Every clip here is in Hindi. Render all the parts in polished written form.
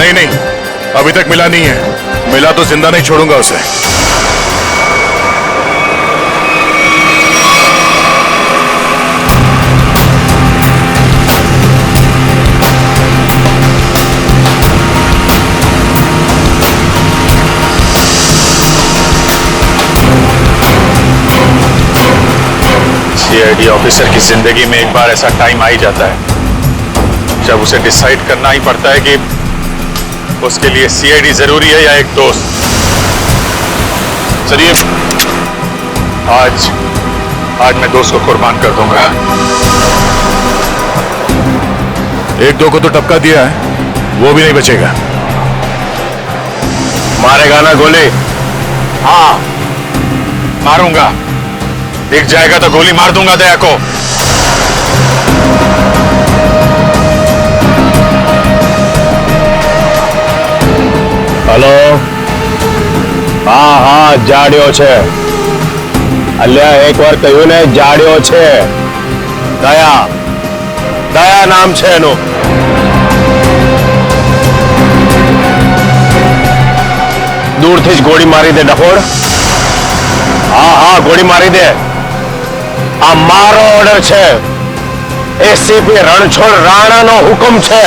नहीं नहीं, अभी तक मिला नहीं है। मिला तो जिंदा नहीं छोड़ूंगा उसे। सीआईडी ऑफिसर की जिंदगी में एक बार ऐसा टाइम आ ही जाता है जब उसे डिसाइड करना ही पड़ता है कि उसके लिए सीआईडी जरूरी है या एक दोस्त। चलिए, आज मैं दोस्त को कुर्बान कर दूंगा। एक दो को तो टपका दिया है, वो भी नहीं बचेगा। मारेगा ना गोली? हाँ, मारूंगा। दिख जाएगा तो गोली मार दूंगा दया को। हेलो, हाँ हाँ, जाड्यो छे। अल्યા એક વાર કહ્યું ને, જાડ્યો છે। દયા, દયા નામ છે એનું। દૂરથી જ ગોળી મારી દે ડફોડ। હા હા, ગોળી મારી દે। આ મારો ઓર્ડર છે। એસીપી રણછોડ રાણાનો હુકમ છે।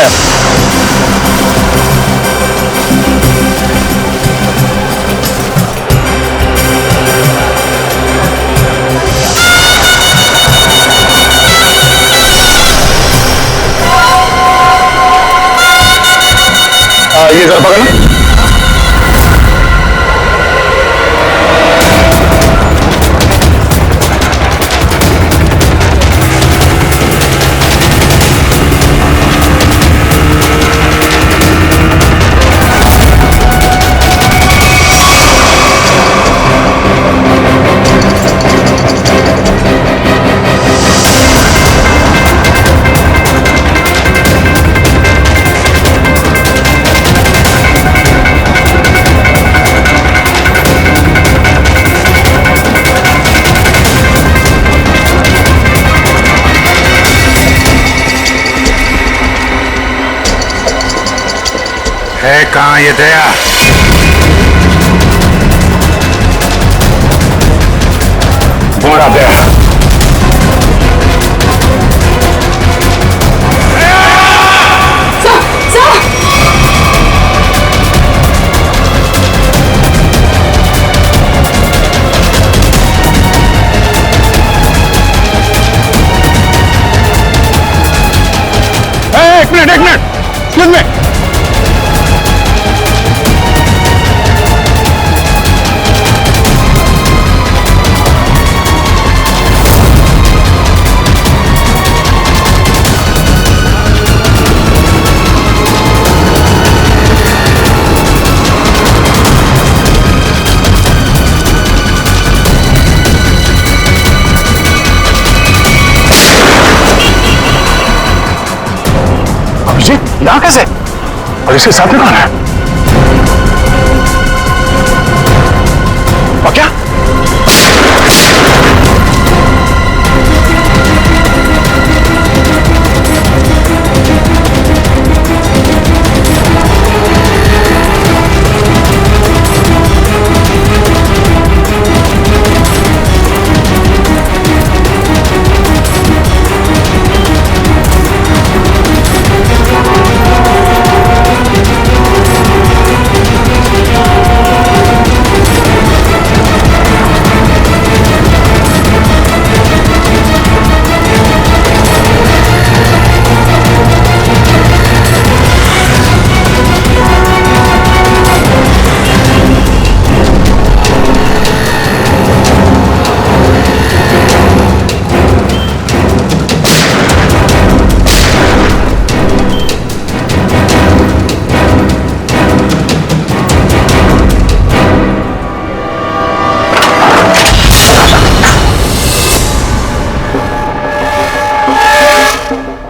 ये जरा पकड़ना। है कहां ये दया? बोरा दया। एक मिनट, सुन में। यहाँ कैसे? और इसके साथ में कौन है? और क्या?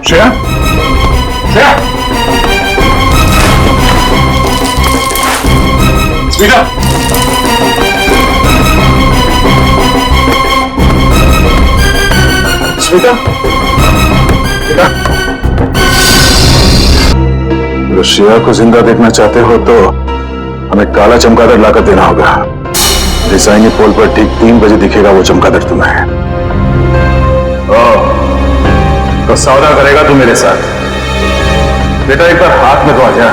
श्रेया, श्रेया, स्मिता, स्मिता, बेटा, मेरा शिया को जिंदा देखना चाहते हो तो हमें काला चमगादड़ लाकर देना होगा। रिसाइनी पोल पर ठीक 3 बजे दिखेगा वो चमगादड़ तुम्हें। तो सौदा करेगा तू मेरे साथ? बेटा एक बार हाथ में तो आ जा।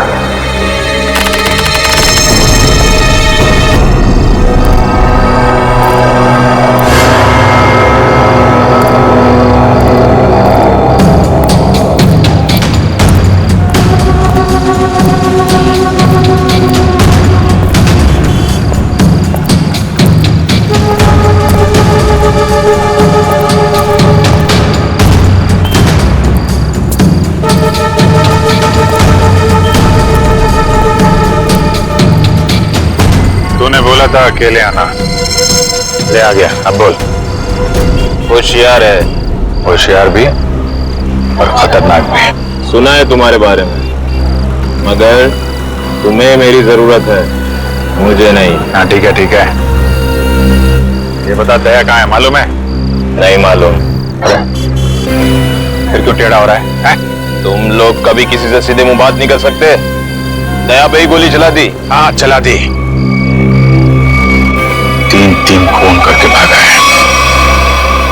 तूने बोला था अकेले आना, ले आ गया। अब बोल। होशियार है, होशियार भी और खतरनाक भी। सुना है तुम्हारे बारे में, मगर तुम्हें मेरी जरूरत है, मुझे नहीं। हाँ ठीक है ठीक है। ये बता दया कहाँ है, मालूम है? नहीं मालूम। अरे फिर क्यों टेढ़ा हो रहा है? तुम लोग कभी किसी से सीधे मुंह बात नहीं कर सकते। दया पे ही गोली चला दी। हाँ चला दी। 3 खून करके भागा है।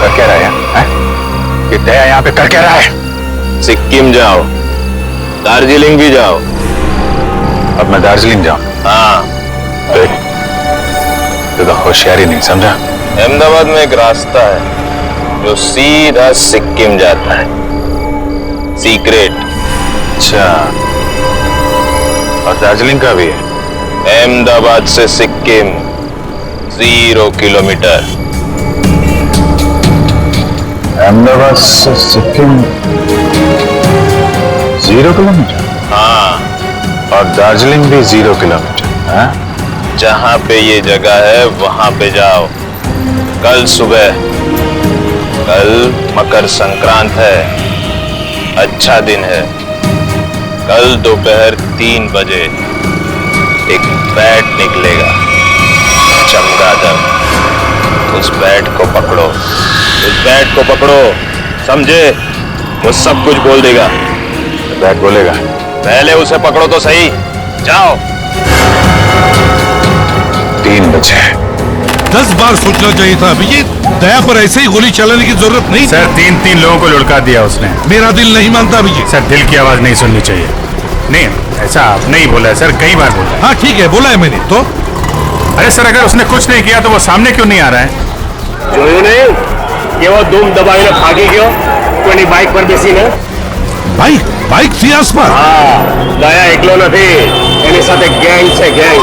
कर क्या रहा है? ये दया यहाँ पे कर क्या रहा है? सिक्किम जाओ, दार्जिलिंग भी जाओ। अब मैं दार्जिलिंग जाऊं? हाँ। देख, तू तो होशियारी नहीं समझा। अहमदाबाद में एक रास्ता है जो सीधा सिक्किम जाता है, सीक्रेट। अच्छा, और दार्जिलिंग का भी है? अहमदाबाद से सिक्किम 0 किलोमीटर। अहमदाबाद से सिक्किम 0 किलोमीटर? हाँ, और दार्जिलिंग भी 0 किलोमीटर? हाँ? जहां पे ये जगह है वहां पे जाओ कल सुबह। कल मकर संक्रांत है, अच्छा दिन है। कल दोपहर 3 बजे एक बैट निकलेगा, चमगादड़। उस बैट को पकड़ो, उस बैट को पकड़ो, समझे? वो सब कुछ बोल देगा। बैट बोलेगा? पहले उसे पकड़ो तो सही। जाओ। 3 बजे। 10 बार सोचना चाहिए था अभिजीत। दया पर ऐसे ही गोली चलाने की जरूरत नहीं। सर 3 लोगों को लुढ़का दिया उसने। मेरा दिल नहीं मानता अभिजीत। सर दिल की आवाज नहीं सुननी चाहिए। नहीं, ऐसा आपने ही बोला है सर, कई बार बोला है। हाँ ठीक है, बोला है मैंने तो। अरे सर अगर उसने कुछ नहीं किया तो वो सामने क्यों नहीं आ रहा है? જોયું ને કેવો ધૂમ દબાવીને ભાગી ગયો કોઈની બાઇક પર બેસીને? बाइक थी आसपास। હા, દયા એકલો નથી, એની સાથે ગેંગ છે, ગેંગ।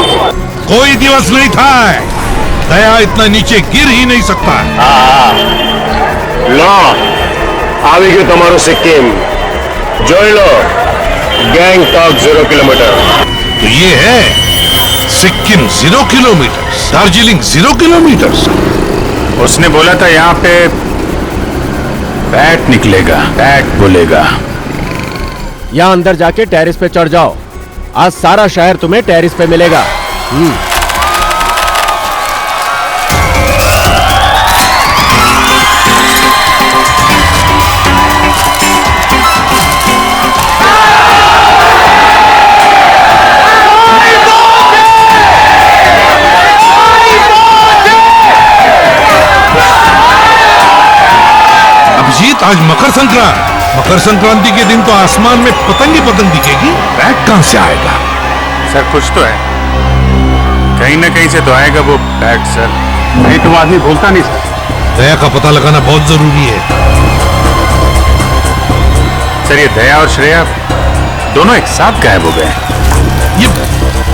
कोई दिवस नहीं था। दया इतना नीचे गिर ही नहीं सकता। હા, લો આવી ગયું તમારું સિક્કિમ, જોઈ લો। ગેંગટોક 0 કિલોમીટર। तो ये है सिक्किम 0 किलोमीटर, दार्जिलिंग 0 किलोमीटर। उसने बोला था यहाँ पे बैट निकलेगा, बैट बोलेगा। यहाँ अंदर जाके टेरिस पे चढ़ जाओ। आज सारा शहर तुम्हें टेरिस पे मिलेगा। अभिजीत, आज मकर संक्रांति के दिन तो आसमान में पतंग ही पतंग दिखेगी। बैट कहां से आएगा? सर कुछ तो है, कहीं ना कहीं से तो आएगा वो बैट सर। नहीं तुम आदमी भूलता नहीं सर। दया का पता लगाना बहुत जरूरी है। सर ये दया और श्रेया दोनों एक साथ गायब हो गए। ये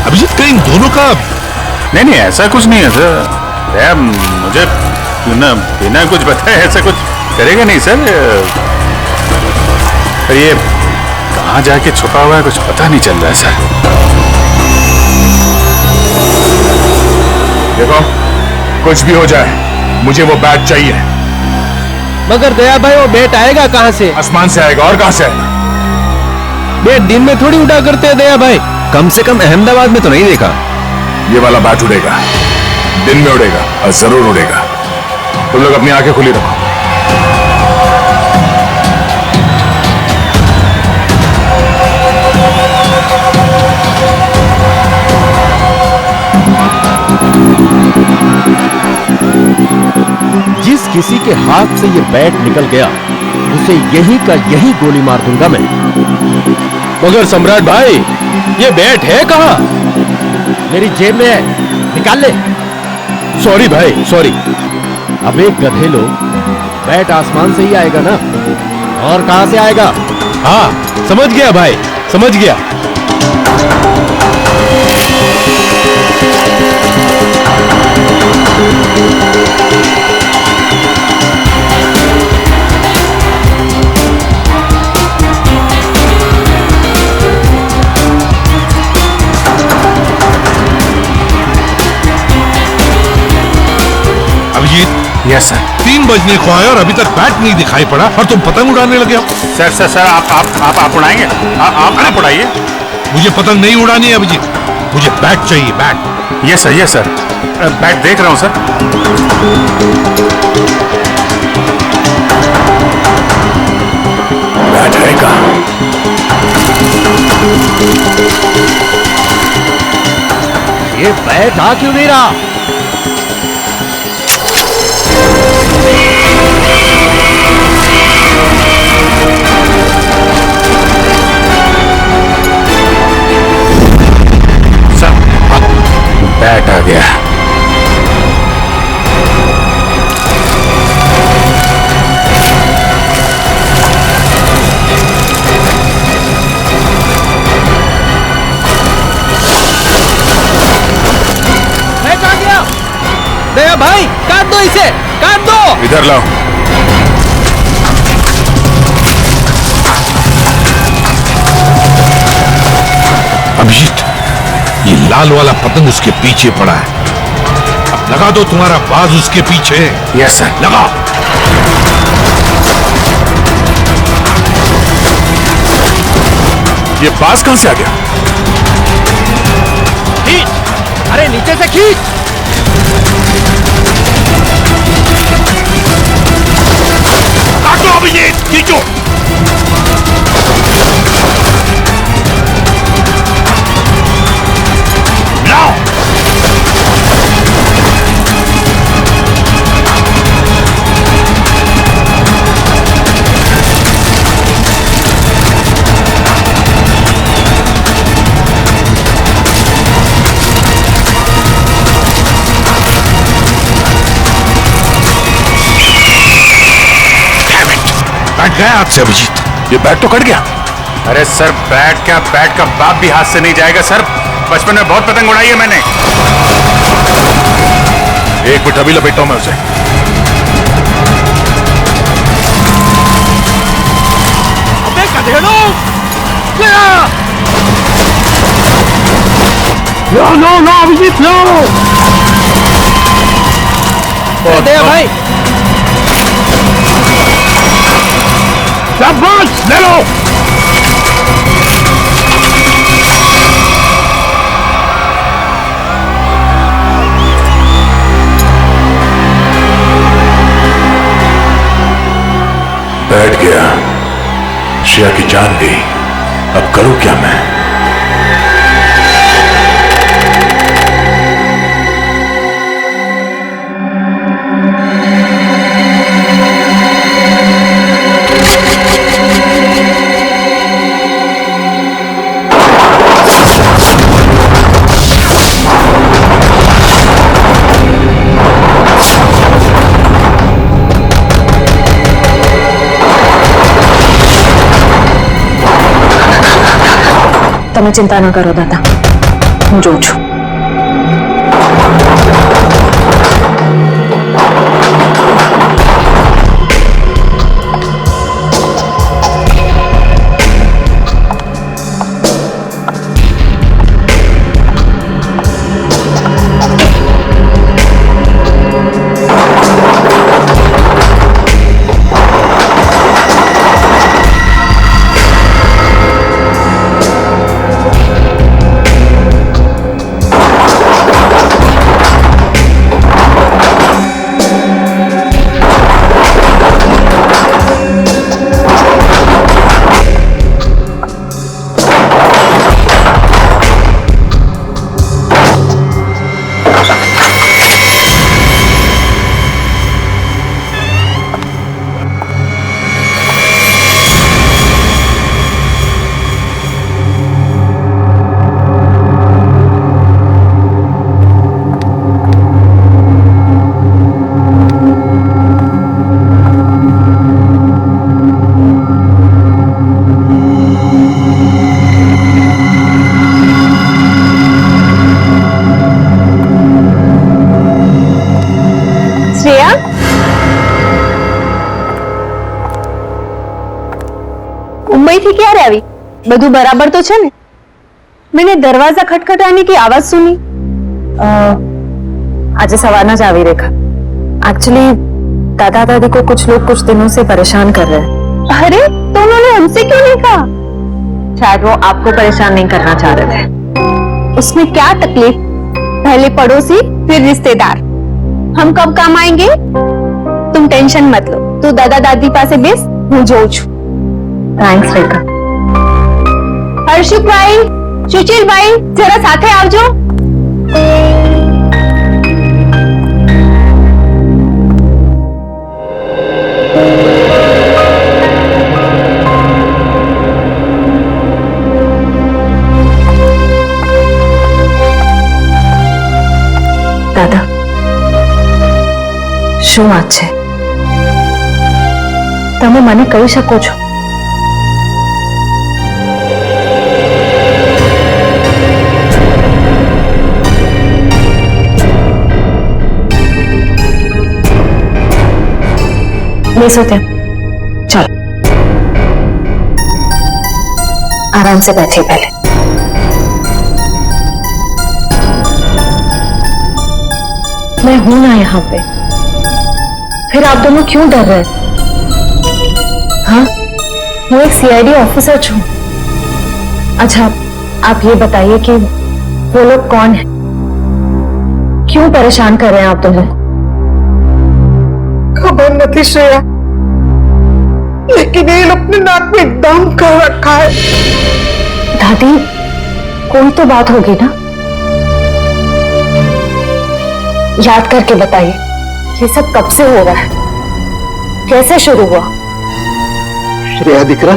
अभिजीत कहीं दोनों का? नहीं ऐसा कुछ नहीं है सर। दया मुझे बिना कुछ बताए ऐसा कुछ करेगा नहीं सर। पर ये कहाँ जाके छुपा हुआ है कुछ पता नहीं चल रहा है सर। देखो, कुछ भी हो जाए मुझे वो बैट चाहिए। मगर दया भाई, वो बेट आएगा कहाँ से? आसमान से आएगा, और कहां से आएगा? बेट दिन में थोड़ी उड़ा करते हैं दया भाई। कम से कम अहमदाबाद में तो नहीं देखा। ये वाला बैट उड़ेगा, दिन में उड़ेगा और जरूर उड़ेगा। तुम लोग अपनी आंखें खुली रखो। किसी के हाथ से ये बैट निकल गया उसे यही का यही गोली मार दूंगा मैं। मगर सम्राट भाई, ये बैट है कहाँ? मेरी जेब में है, निकाल ले। सॉरी भाई, सॉरी। अबे गधे लोग, बैट आसमान से ही आएगा ना, और कहां से आएगा? हाँ समझ गया भाई, समझ गया। Abhijit, yes sir. 3 बजने को आए और अभी तक बैट नहीं दिखाई पड़ा और तुम पतंग उड़ाने लगे हो। सर सर सर आप उड़ाएंगे? आप उड़ाइए। मुझे पतंग नहीं उड़ानी है अभिजीत, मुझे बैट चाहिए, बैट। यस सर, बैट देख रहा हूं सर। बैट है कहाँ? ये बैट आ क्यों नहीं रहा? बैट आ गया। बैट आ गया। दया भाई, काट दो इसे, काट दो। इधर लाओ। अभिजीत, ये लाल वाला पतंग उसके पीछे पड़ा है, अब लगा दो तुम्हारा बाज उसके पीछे। Yes sir. लगा। ये बाज कहां से आ गया? खींच, अरे नीचे से खींच। काटो अभिजीत, खींचो। लाओ। बैठ गया हाथ से अभिजीत, ये बैट तो कट गया। अरे सर, बैट का बाप भी हाथ से नहीं जाएगा सर। बचपन में बहुत पतंग उड़ाई है मैंने। एक मिनट, अभी लपेटा हूं मैं उसे। अबे गधे लोग, लो अभिजीत लो। दया भाई, शाबाश, ले लो। बैठ गया, श्रेया की जान गई। अब करूं क्या मैं? તમે ચિંતા ન કરો દાદા, હું જોઉં છું. થી ક્યારે આવી? બધું બરાબર તો છે ને? मैंने दरवाजा खटखटाने की आवाज सुनी। आज सवारना जावी रेखा। एक्चुअली दादा दादी को कुछ लोग कुछ दिनों से परेशान कर रहे हैं। अरे तो उन्होंने हमसे क्यों नहीं कहा? शायद वो आपको परेशान नहीं करना चाह रहे थे। उसमें क्या तकलीफ? पहले पड़ोसी फिर रिश्तेदार, हम कब काम आएंगे? तुम टेंशन मत लो, तू दादा दादी पासे बेस, હું જોઉં છું। थैंक्स रेखा। हर्षितभाई, सुशीलभाई, जरा साथे आवजो। दादा શું વાત છે? તમે મને કહી શકો છો? बेसो थे, चलो आराम से बैठिए पहले। मैं हूं ना यहाँ पे, फिर आप दोनों क्यों डर रहे हैं? हाँ, मैं एक सीआईडी ऑफिसर हूं। अच्छा, आप ये बताइए कि वो लोग कौन हैं? क्यों परेशान कर रहे हैं आप दोनों? खबर नहीं श्रेया, लेकिन ये अपने नाक में दम कर रखा है। दादी, कोई तो बात होगी ना? याद करके बताइए, ये सब कब से हो रहा है? कैसे शुरू हुआ? श्रेया दिकरा,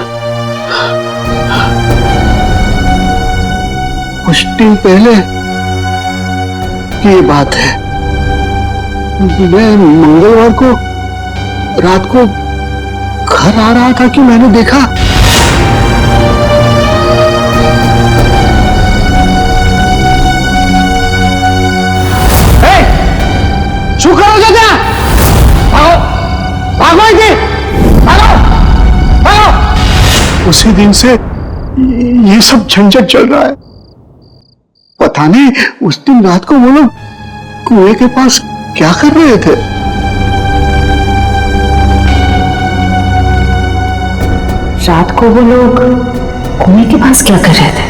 कुछ दिन पहले की ये बात है। मैं मंगलवार को रात को घर आ रहा था कि मैंने देखा શું કરો છો ત્યાં? ભાગો ભાગો અહીંથી, ભાગો ભાગો। उसी दिन से ये सब झंझट चल रहा है। पता नहीं उस दिन रात को वो लोग कुएं के पास क्या कर रहे थे। रात को वो लोग कुएं के पास क्या कर रहे थे?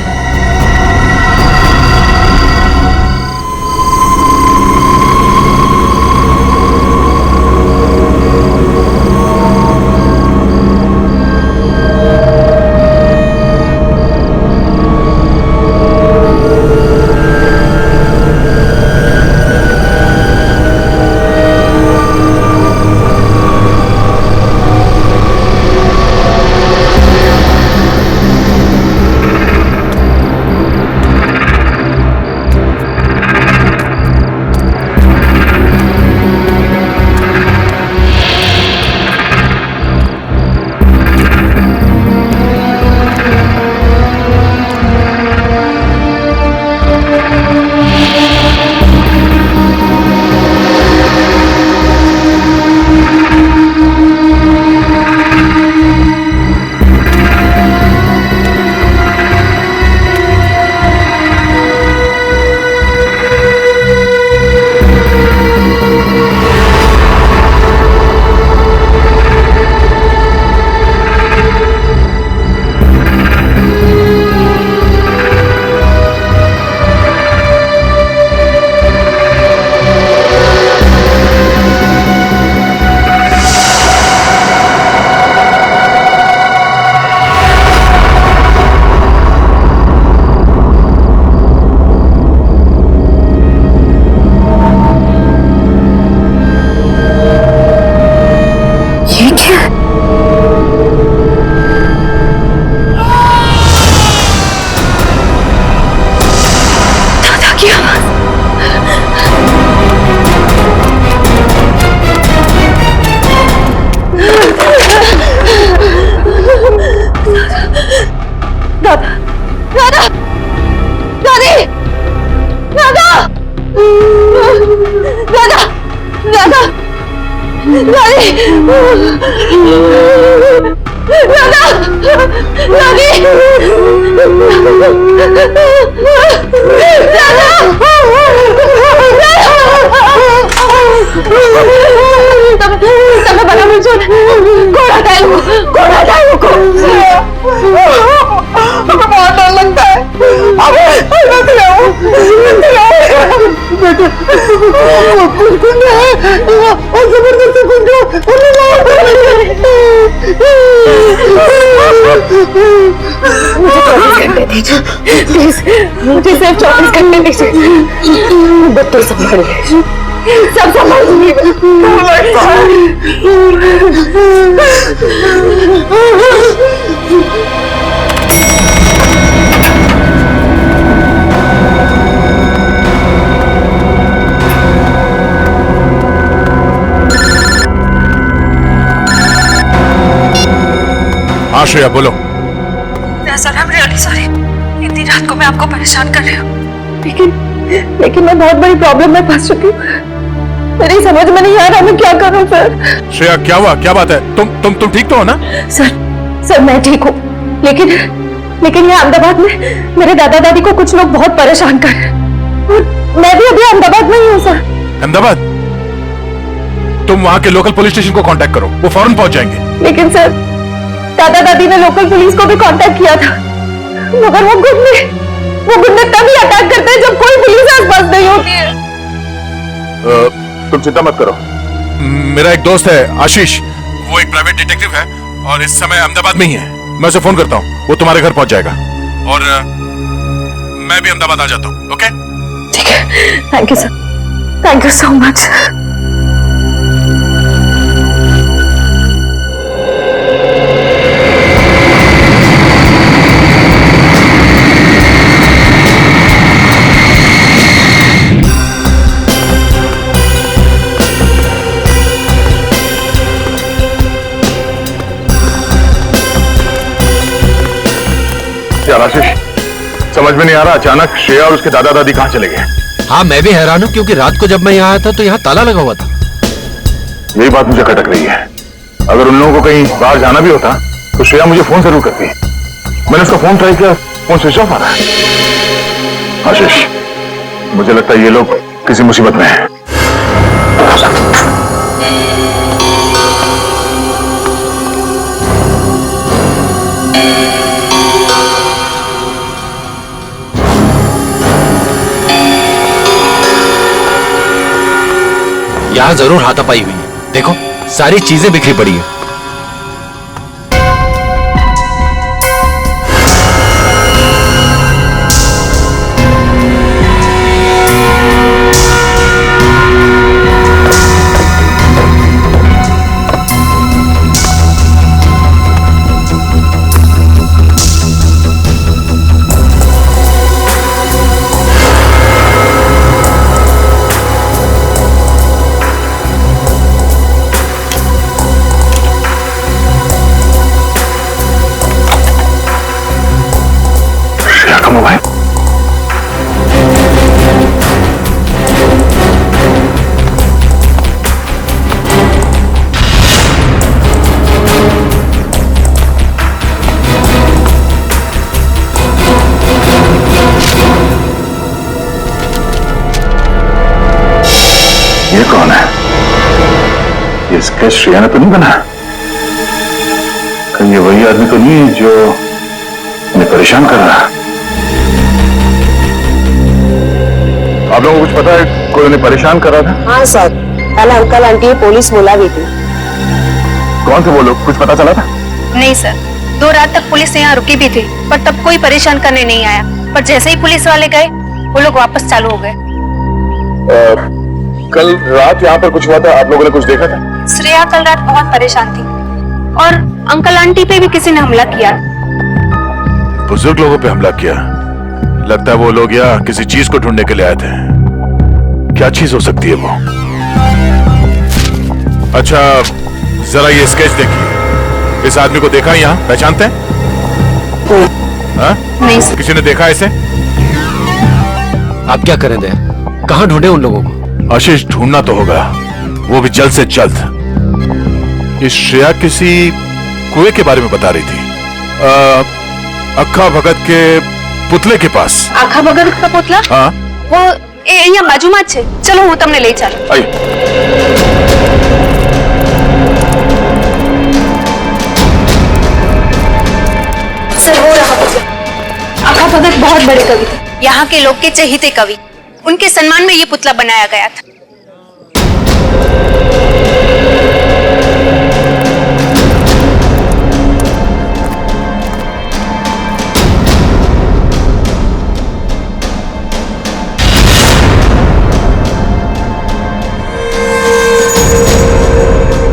તમે બરાબર છો ને? કોણ હટાયું? કોણ હટાયું को? हमें बहुत डर लगता है। मत रहो, बेटे, और जबरदस्ती कुछ मुझे 24 घंटे दीजिए, प्लीज मुझे सिर्फ 24 घंटे दीजिए। बच्चे संभालिए, सब संभालूंगी हाँ श्रेया बोलो। Sir I am really sorry, इतनी रात को मैं आपको परेशान कर रही हूँ, लेकिन मैं बहुत बड़ी प्रॉब्लम में फंस चुकी हूँ। मेरी समझ में नहीं आ रहा मैं क्या करूँ सर। श्रेया क्या हुआ, क्या बात है? तुम ठीक तो हो ना? सर मैं ठीक हूँ, लेकिन यहाँ अहमदाबाद में मेरे दादा दादी को कुछ लोग बहुत परेशान कर रहे हैं। मैं भी अभी अहमदाबाद में ही हूँ सर। अहमदाबाद? तुम वहाँ के लोकल पुलिस स्टेशन को कांटेक्ट करो, वो फौरन पहुंच जाएंगे। लेकिन सर दादा दादी ने लोकल पुलिस को भी कांटेक्ट किया था, मगर वो गुंडे तभी अटैक करते हैं जब कोई पुलिस आसपास नहीं होती है। तुम चिंता मत करो, मेरा एक दोस्त है आशीष, वो एक प्राइवेट डिटेक्टिव है और इस समय अहमदाबाद में ही है। मैं उसे फोन करता हूँ, वो तुम्हारे घर पहुंच जाएगा और मैं भी अहमदाबाद आ जाता हूँ। ओके ठीक है, thank you sir, thank you so much. यार आशीष, समझ में नहीं आ रहा, अचानक श्रेया और उसके दादा दादी कहाँ चले गए? हाँ मैं भी हैरान हूँ, क्योंकि रात को जब मैं यहाँ आया था तो यहाँ ताला लगा हुआ था। यही बात मुझे खटक रही है। अगर उन लोगों को कहीं बाहर जाना भी होता तो श्रेया मुझे फोन जरूर करती। मैंने उसका फोन ट्राई किया, फोन स्विच ऑफ आ रहा है। आशीष, मुझे लगता है ये लोग किसी मुसीबत में हैं। यहाँ जरूर हाथापाई हुई है, देखो सारी चीजें बिखरी पड़ी है। मोबाइल ये कौन है? ये स्केच श्रेया ने तो नहीं बना? कहीं ये वही आदमी तो नहीं है जो उन्हें परेशान कर रहा है? आप लोगों को कुछ पता है कोई उन्हें परेशान कर रहा था? हाँ सर, कल अंकल आंटी पुलिस बुला गई थी। कौन थे वो लोग, कुछ पता चला था? नहीं सर, 2 रात तक पुलिस यहाँ रुकी भी थी, पर तब कोई परेशान करने नहीं आया। पर जैसे ही पुलिस वाले गए, वो लोग वापस चालू हो गए। कल रात यहाँ पर कुछ हुआ था, आप लोगों ने कुछ देखा था? श्रेया कल रात बहुत परेशान थी और अंकल आंटी पे भी किसी ने हमला किया। बुजुर्ग लोगों पे हमला किया? लगता है वो लोग यहाँ किसी चीज को ढूंढने के लिए आए थे। क्या चीज हो सकती है वो? अच्छा जरा ये स्केच देखिए, इस आदमी को देखा यहाँ, पहचानते हैं? हाँ? नहीं सर। किसी ने देखा इसे? आप क्या करें दे, कहाँ ढूंढे उन लोगों को? आशीष ढूंढना तो होगा, वो भी जल्द से जल्द। ये श्रेया किसी कुएं के बारे में बता रही थी। अक्खा भगत के पुतले के पास। आखा भगत का पुतला? हाँ वो અહીંયા બાજુમાં જ છે. ચલો હું તમને લઈ ચાલું. आइए। सर वो रहा पुतला। आखा भगत बहुत बड़े कवि थे, यहाँ के लोग के चहेते कवि. उनके सम्मान में ये पुतला बनाया गया था.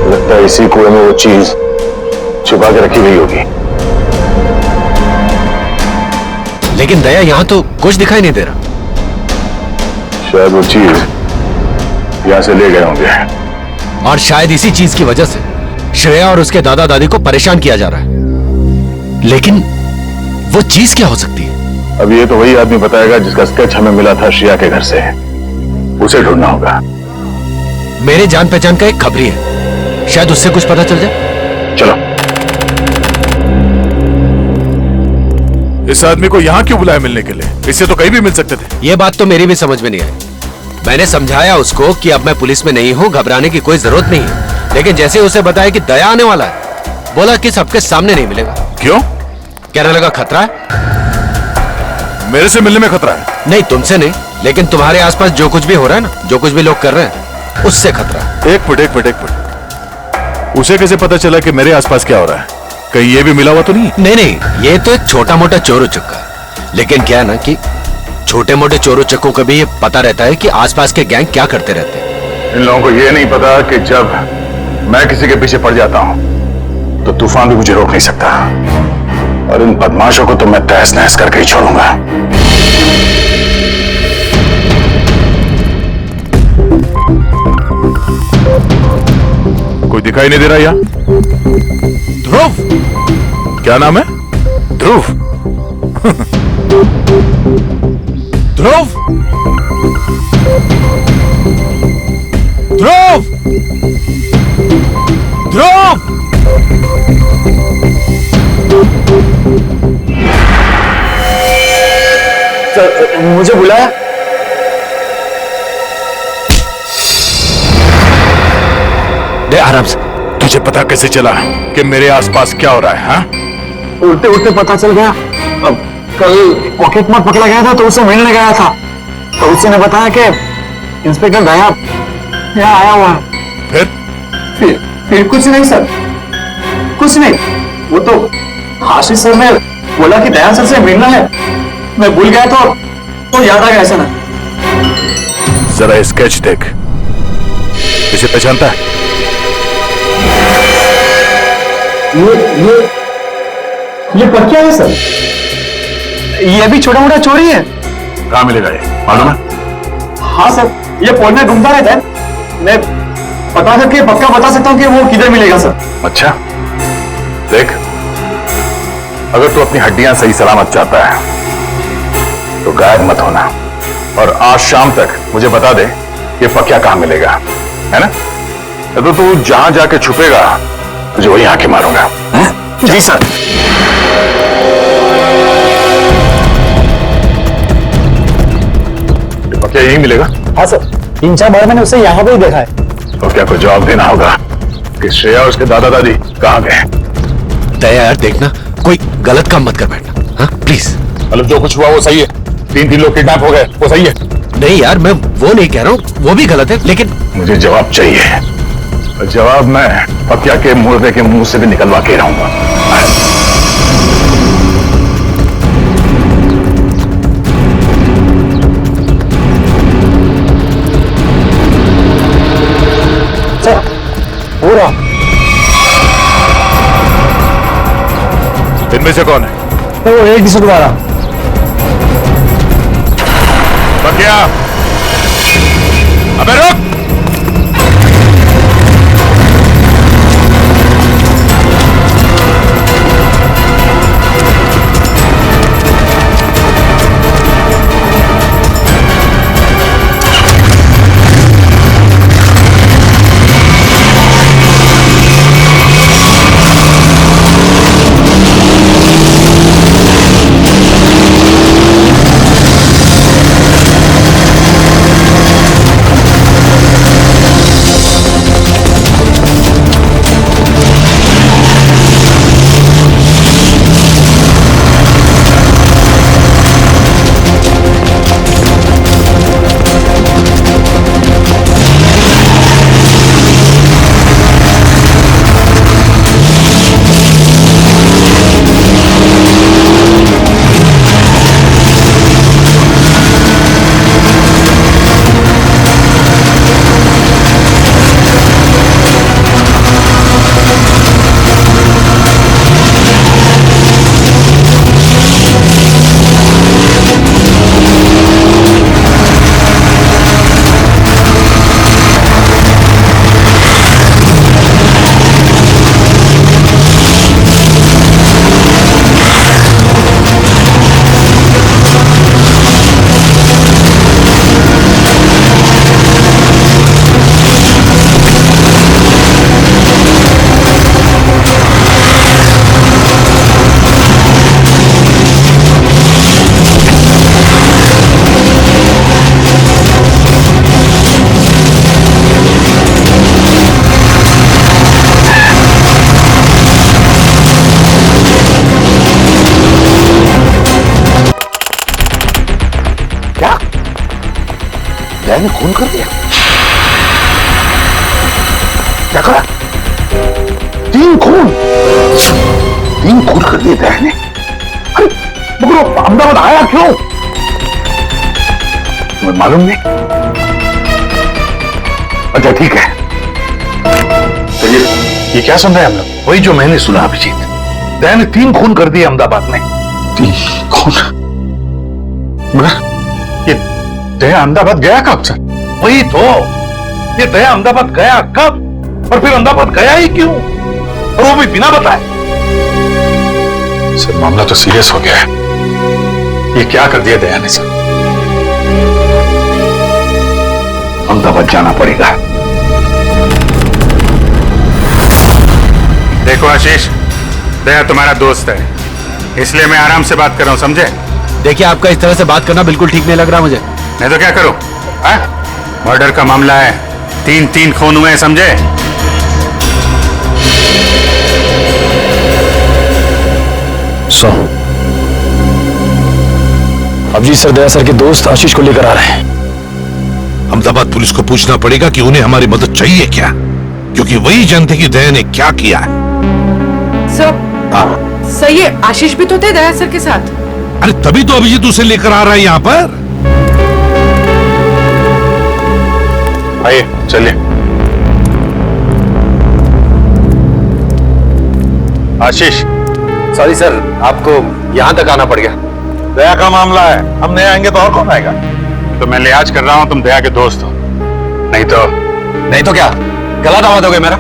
लगता है इसी कुएं में वो चीज छुपा के रखी गई होगी। लेकिन दया यहाँ तो कुछ दिखाई नहीं दे रहा। शायद वो चीज यहां से ले गए होंगे। और शायद इसी चीज की वजह से श्रेया और उसके दादा दादी को परेशान किया जा रहा है। लेकिन वो चीज क्या हो सकती है? अब ये तो वही आदमी बताएगा जिसका स्केच हमें मिला था श्रेया के घर से। उसे ढूंढना होगा। मेरे जान पहचान का एक खबरी है, शायद उससे कुछ पता चल जाए। चलो। इस आदमी को यहाँ क्यों बुलाया मिलने के लिए? इससे तो कहीं भी मिल सकते थे। ये बात तो मेरी भी समझ में नहीं आई। मैंने समझाया उसको कि अब मैं पुलिस में नहीं हूँ, घबराने की कोई जरूरत नहीं है। लेकिन जैसे उसे बताया कि दया आने वाला है, बोला कि सबके सामने नहीं मिलेगा। क्यों? कहने लगा खतरा है। मेरे से मिलने में खतरा है? नहीं, तुमसे नहीं, लेकिन तुम्हारे आसपास जो कुछ भी हो रहा है ना, जो कुछ भी लोग कर रहे हैं, उससे खतरा है। एक मिनट। उसे कैसे पता चला कि मेरे आसपास क्या हो रहा है? कहीं ये भी मिला हुआ तो नहीं? नहीं, ये तो एक छोटा मोटा चोर उचक्का है। लेकिन क्या है ना कि छोटे मोटे चोर उचक्कों को भी ये पता रहता है कि आसपास के गैंग क्या करते रहते हैं। इन लोगों को ये नहीं पता कि जब मैं किसी के पीछे पड़ जाता हूं तो तूफान भी मुझे रोक नहीं सकता। और इन बदमाशों को तो मैं तहस नहस करके ही छोड़ूंगा। कोई दिखाई नहीं दे रहा यहाँ? ध्रुव? क्या नाम है? ध्रुव? ध्रुव? ध्रुव? ध्रुव? मुझे बुलाया? दे आराम से। तुझे पता कैसे चला कि मेरे आसपास क्या हो रहा है? हाँ? उल्टे उल्टे पता चल गया। अब कल पॉकेट मार पकड़ा गया था तो उससे मिलने गया था, तो उससे ने बताया कि इंस्पेक्टर दया यहाँ आया हुआ है। फिर कुछ नहीं सर, कुछ नहीं। वो तो आशीष सर ने बोला कि दया सर से मिलना है, मैं भूल गया तो याद आ गया ऐसा ना। जरा स्केच देख, इसे पहचानता है? ये पक्का है सर, ये भी छोटा मोटा चोरी है। कहां मिलेगा ये, मालूम है? हाँ सर, ये फोन में घूमता रहता है, मैं पता करके पक्का बता सकता हूँ कि वो किधर मिलेगा सर। अच्छा देख, अगर तू अपनी हड्डियां सही सलामत चाहता है तो गायब मत होना, और आज शाम तक मुझे बता दे कि पक्का कहां मिलेगा, है ना? तो तू जहां जाके छुपेगा तुझे वही आके मारूंगा। जी सर। पक्का यही मिलेगा? हाँ सर, 3-4 बार मैंने उसे यहाँ पे ही देखा है। तो क्या कोई जवाब देना होगा कि श्रेया और उसके दादा दादी कहां गए? दया यार देखना, कोई गलत काम मत कर बैठना, हाँ प्लीज। मतलब जो कुछ हुआ वो सही है? 3 लोग किडनैप हो गए वो सही है? नहीं यार, मैं वो नहीं कह रहा हूँ, वो भी गलत है, लेकिन मुझे जवाब चाहिए, और जवाब मैं पक्या के मुर्दे के मुंह से भी निकलवा के रहूंगा। पूरा इनमें से कौन है? वो एक दिशा दोबारा। पक्या, अबे रुक! दया ने खून कर दिया? क्या करा? 3 खून कर दिए दया ने। अरे मगर वो अहमदाबाद आया क्यों? तुम्हें मालूम नहीं? अच्छा ठीक है, चलिए ये क्या सुन रहे हैं हम लोग? वही जो मैंने सुना अभिजीत, दया ने 3 खून कर दिए अहमदाबाद में। 3 खून? मगर ये दया अहमदाबाद गया कब सर? वही तो, ये दया अहमदाबाद गया कब और फिर अहमदाबाद गया ही क्यों, और वो भी बिना बताए? सर मामला तो सीरियस हो गया है। ये क्या कर दिया दया ने सर? अहमदाबाद जाना पड़ेगा। देखो आशीष, दया तुम्हारा दोस्त है, इसलिए मैं आराम से बात कर रहा हूं, समझे? देखिए, आपका इस तरह से बात करना बिल्कुल ठीक नहीं लग रहा मुझे। नहीं तो क्या करूं? मर्डर का मामला है, 3 खून हुए हैं, समझे? सो अभिजीत सर दया सर के दोस्त आशीष को लेकर आ रहे हैं। अहमदाबाद पुलिस को पूछना पड़ेगा कि उन्हें हमारी मदद चाहिए क्या, क्योंकि वही जानते कि दया ने क्या किया है। सर ये आशीष भी तो थे दया सर के साथ। अरे तभी तो अभिजीत उसे लेकर आ रहा है यहाँ पर। आइए चलिए। आशीष, सॉरी सर, आपको यहां तक आना पड़ गया। दया का मामला है, हम नहीं आएंगे तो और कौन आएगा? तो मैं लिहाज कर रहा हूं, तुम दया के दोस्त हो, नहीं तो क्या गला दावा दोगे मेरा?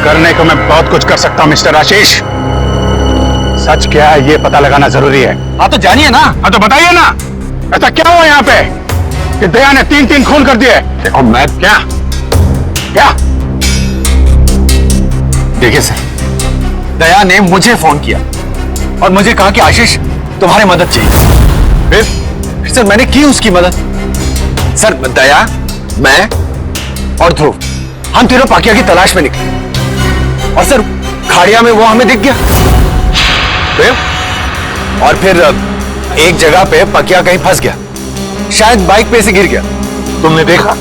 करने को मैं बहुत कुछ कर सकता हूं मिस्टर आशीष। सच क्या है ये पता लगाना जरूरी है। हाँ तो जानिए ना। हाँ तो बताइए ना, ऐसा क्या हुआ यहाँ पे कि दया ने 3 खून कर दिए? देखो मैं क्या देखिए सर, दया ने मुझे फोन किया और मुझे कहा कि आशीष तुम्हारी मदद चाहिए। फिर सर मैंने की उसकी मदद। सर दया, मैं और ध्रुव, हम तीनों पाकिया की तलाश में निकले और सर खाड़िया में वो हमें दिख गया। और फिर एक जगह पे पकिया कहीं फंस गया, शायद बाइक पे से गिर गया। तुमने देखा?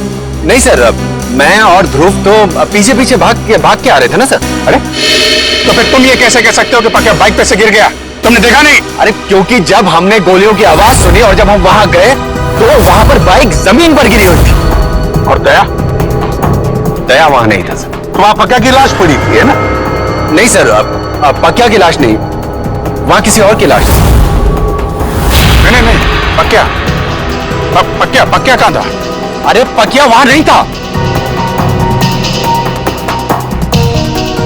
नहीं सर, मैं और ध्रुव तो पीछे पीछे भाग के आ रहे थे ना सर। अरे तो फिर तुम ये कैसे कह सकते हो कि पकिया बाइक पे से गिर गया? तुमने देखा नहीं? अरे क्योंकि जब हमने गोलियों की आवाज सुनी और जब हम वहां गए तो वहां पर बाइक जमीन पर गिरी हुई थी। और दया वहां नहीं था सर। तो वहां पकिया की लाश पड़ी थी, है ना? नहीं सर, पकिया की लाश नहीं, वहां किसी और की लाश थी। नहीं, पकिया कहां था? अरे पकिया वहां नहीं था,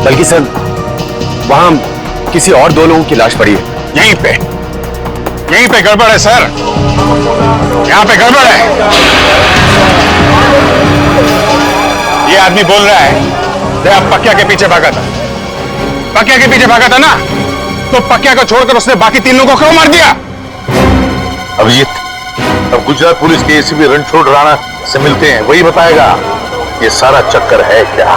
बल्कि सर वहां किसी और 2 लोगों की लाश पड़ी है। यहीं पे गड़बड़ है सर, यहाँ पे गड़बड़ है। ये आदमी बोल रहा है दया पकिया के पीछे भागा था। पकिया के पीछे भागा था ना, तो पकिया को छोड़कर उसने बाकी 3 लोगों को क्यों मार दिया? अभिजीत, अब गुजरात पुलिस के एसीपी रणछोड़ राणा से मिलते हैं, वही बताएगा ये सारा चक्कर है क्या।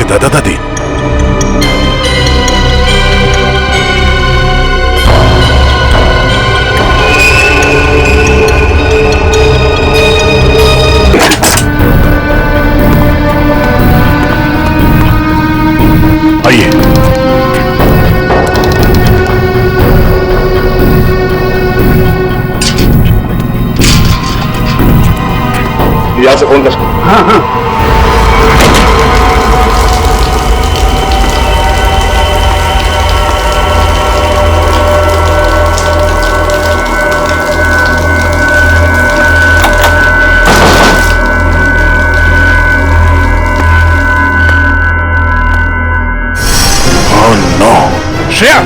दादा दादी? आइए। यहाँ से फोन कर। हाँ हाँ श्रेया,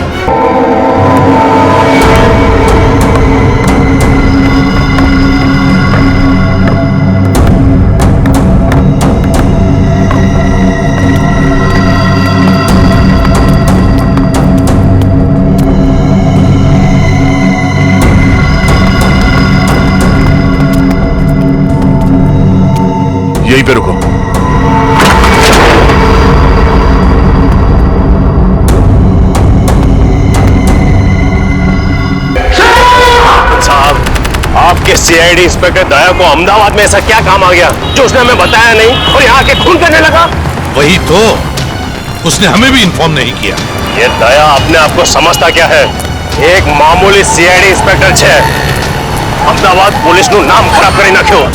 यहीं पे रुको। आपके सीआईडी इंस्पेक्टर दया को अहमदाबाद में ऐसा क्या काम आ गया जो उसने हमें बताया नहीं और यहाँ आके खून करने लगा? वही तो, उसने हमें भी इन्फॉर्म नहीं किया। ये दया अपने आप को समझता क्या है? एक मामूली सीआईडी इंस्पेक्टर छे अहमदाबाद पुलिस नु नाम खराब करी ना क्यों?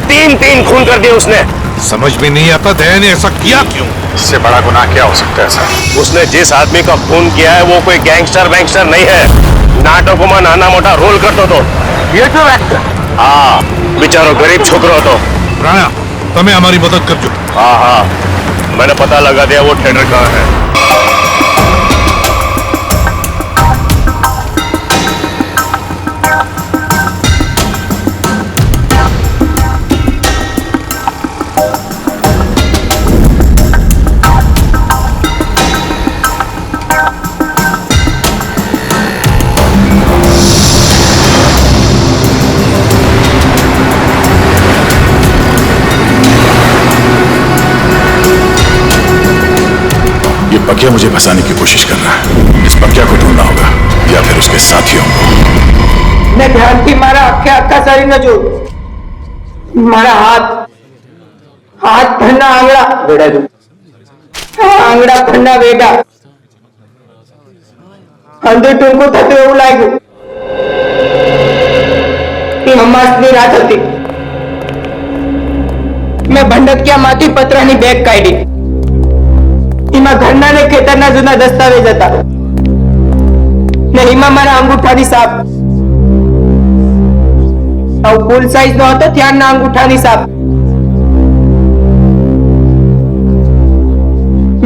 तीन खून कर दिए उसने। समझ में नहीं आता दया ने ऐसा किया क्यों? इससे बड़ा गुनाह क्या हो सकता है सर? उसने जिस आदमी का खून किया है वो कोई गैंगस्टर नहीं है। नाटकों में नाना मोटा रोल करते तो हाँ, बेचारो गरीब छोकरो तो। राणा, तुम्हें हमारी मदद कर जो। हाँ, मैंने पता लगा दिया वो थिएटर कहाँ है। बकिया मुझे फंसाने की कोशिश कर रहा है। इस बकिया को ढूंढना होगा या फिर उसके साथियों को। मैं ध्यान की मारा अक्का सारी न जो मारा हाथ भरना आंगड़ा बेड़ा जो आंगड़ा भरना बेड़ा अंदर टूंको थते એવું લાગ્યું કે હમાસની રાત હતી। मैं ભંડકિયા માંથી પતરાની બેગ કાઢી। એમાં ઘરના ને ખેતરના જૂના દસ્તાવેજ હતા ને એમાં મારા અંગૂઠાની સાપ ફૂલ સાઈઝ નો હતો ત્યારના અંગૂઠાની સાપ।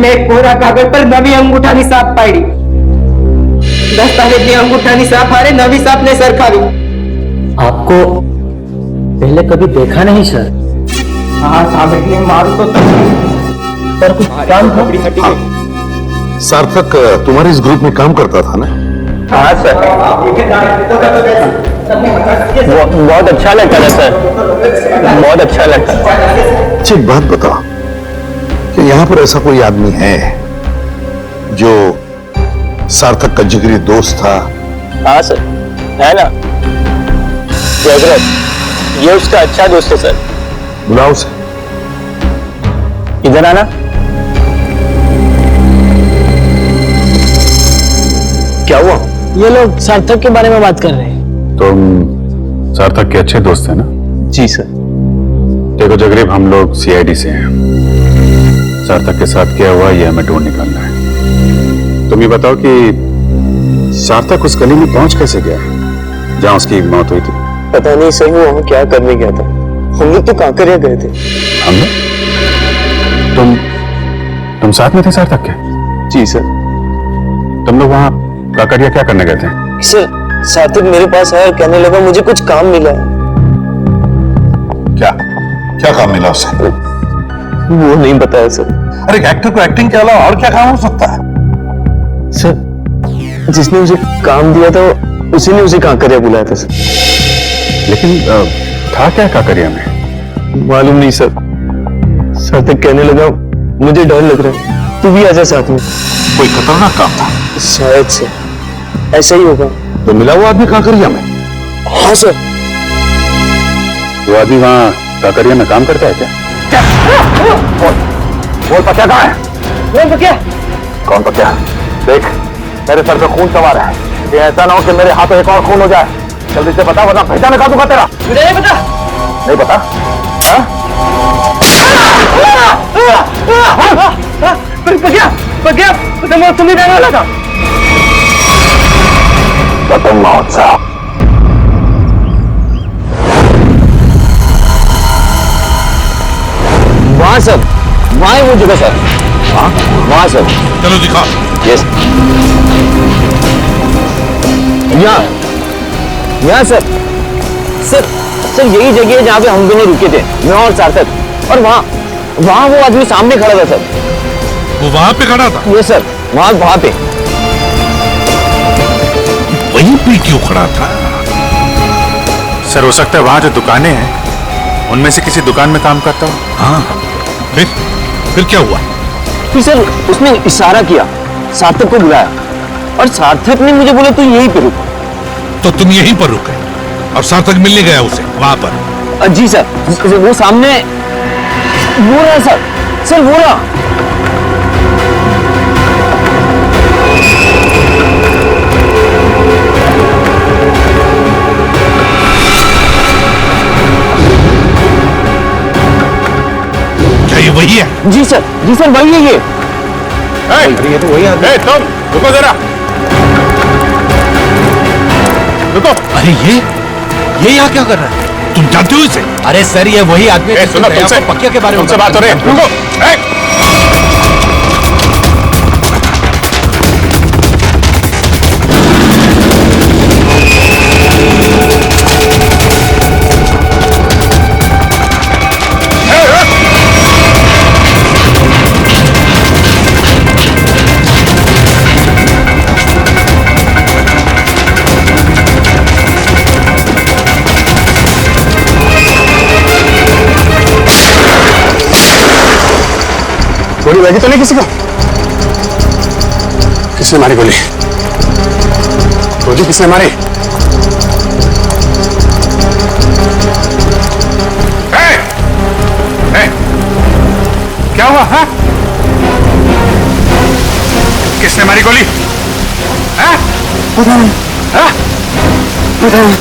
मैं कोरा कागज पर नवी अंगूठानी साप पाड़ी। दस्तावेज अंगूठानी साप हारे नवी साप ने सरखावी। आपको पहले कभी देखा नहीं सर? हाँ साबित मारू तो पर कुछ काम था? सार्थक तुम्हारे इस ग्रुप में काम करता था ना? हाँ सर, बहुत अच्छा लगता है सर, बहुत अच्छा लगता है। अच्छा एक बात बताओ कि यहाँ पर ऐसा कोई आदमी है जो सार्थक का जिगरी दोस्त था? हाँ सर, है ना, जयद्रथ, ये उसका अच्छा दोस्त है सर। बुलाओ उसे। इधर आना। क्या हुआ? ये लोग सार्थक के बारे में बात कर रहे हैं। तुम सार्थक के अच्छे दोस्त हैं ना? जी सर। देखो जगरीब, हम लोग सीआईडी से हैं। सार्थक के साथ क्या हुआ ये हमें ढूंढ निकालना है। तुम ये बताओ कि सार्थक उस गली में पहुंच कैसे गया जहां उसकी मौत हुई थी? पता नहीं सर, वो हमें क्या करने गया था। हम लोग तो कांकरिया गए थे। हमने? तुम साथ में थे सार्थक के? जी सर। तुम लोग वहां काकरिया क्या करने गए थे? सर, सार्थक मेरे पास आया और कहने लगा मुझे कुछ काम मिला है। क्या क्या काम मिला उसे? वो नहीं बताया सर। अरे एक्टर को एक्टिंग के अलावा और क्या काम हो सकता है? सर, जिसने उसे काम दिया था उसी ने उसे कांकरिया बुलाया था सर। लेकिन था क्या काकरिया में? मालूम नहीं सर। सार्थक कहने लगा मुझे डर लग रहा है, तू भी आजा साथ में। कोई खतरनाक काम था? शायद से ऐसा ही होगा। तो मिला हुआ आदमी काकरिया में? हाँ सर। वो आदमी वहाँ काकरिया में काम करता है क्या? बोल पक्या कहाँ है? बोल पक्या। कौन पक्या? देख, मेरे सर पे खून सवार है, ये ऐसा ना हो कि मेरे हाथों एक और खून हो जाए। जल्दी से बता, वरना भेजा निकाल दूंगा तेरा। मुझे नहीं पता। नहीं पता? पक्या तुम ही रहने वाला था। पतंग महोत्सव। वहाँ सर, वहाँ है वो जगह सर। वहाँ सर। चलो दिखा। यस। यहाँ सर। सर यही जगह है जहाँ पे हम दोनों रुके थे, मैं और सार्थक। और वहाँ वो आदमी सामने खड़ा था सर। वो वहां पे खड़ा था? ये सर, वहाँ पे। वहीं पे क्यों खड़ा था? सर, हो सकता है वहां जो दुकानें हैं उनमें से किसी दुकान में काम करता हो। हाँ, फिर क्या हुआ? फिर सर उसने इशारा किया, सार्थक को बुलाया और सार्थक ने मुझे बोला तू यहीं पे रुक। तो तुम यहीं पर रुके और सार्थक मिलने गया उसे वहां पर? जी सर, वो सामने वो रहा सर वो रहा। क्या ये वही है? जी सर वही है ये। ये तो वही आदमी। तुम रुको जरा, रुको। अरे ये यहाँ क्या कर रहा है? तुम जानते हो इसे? अरे सर, ये वही आदमी है सुनो, तुमसे पक्या के बारे में तुमसे बात हो रही है। रुको। गोली लगी तो नहीं किसी को? किसने मारी गोली? गोली किसने मारी? क्या हुआ? हाँ? किसने मारी गोली? हाँ? पता नहीं। हाँ? पता नहीं।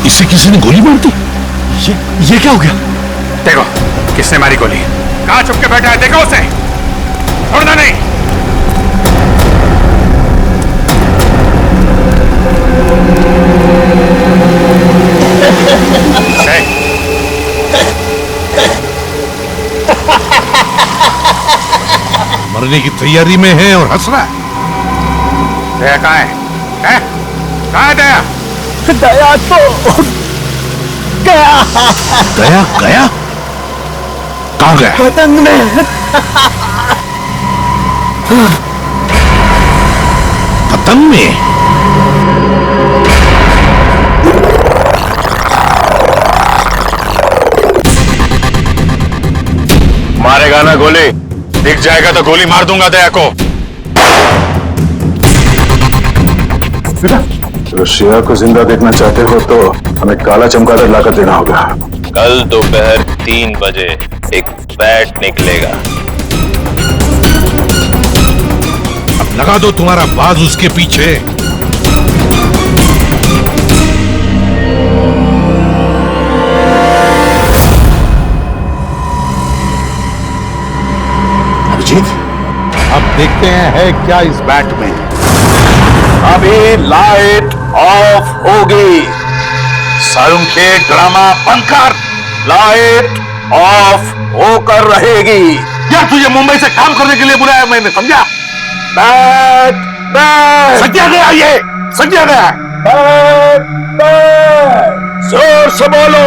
इसे किसी ने गोली मार दी? ये क्या हो गया? देखो किसने मारी गोली। कहां छुप के बैठा है, देखो उसे, छोड़ना नहीं। मरने की तैयारी में है और हंस रहा है। दया कहां है? कहां है दया? दया तो गया। गया? कहां गया? पतंग में। पतंग में? मारेगा ना गोली? दिख जाएगा तो गोली मार दूंगा दया को। अगर श्रेया को जिंदा देखना चाहते हो तो हमें काला चमगादड़ लाकर देना होगा। कल दोपहर 3 बजे एक बैट निकलेगा। अब लगा दो तुम्हारा बाज उसके पीछे। अभिजीत, अब देखते हैं है क्या इस बैट में। अभी लाइट ऑफ होगी। सारुंखे ड्रामा बंद कर। लाइट ऑफ होकर रहेगी। यार तुझे मुंबई से काम करने के लिए बुलाया मैंने, समझा? बैट बैट सज्जा गया, ये सज्जा गया। बैट बैट जोर से बोलो।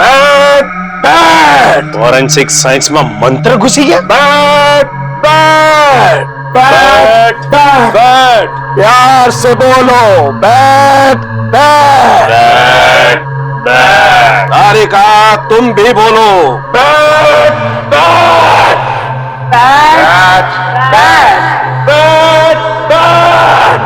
Bat bat. फॉरेंसिक साइंस में मंत्र घुसी गया। बैट बैट बैट बैट प्यार से बोलो। बैट बैट तारिका तुम भी बोलो। Bat bat bat bat bat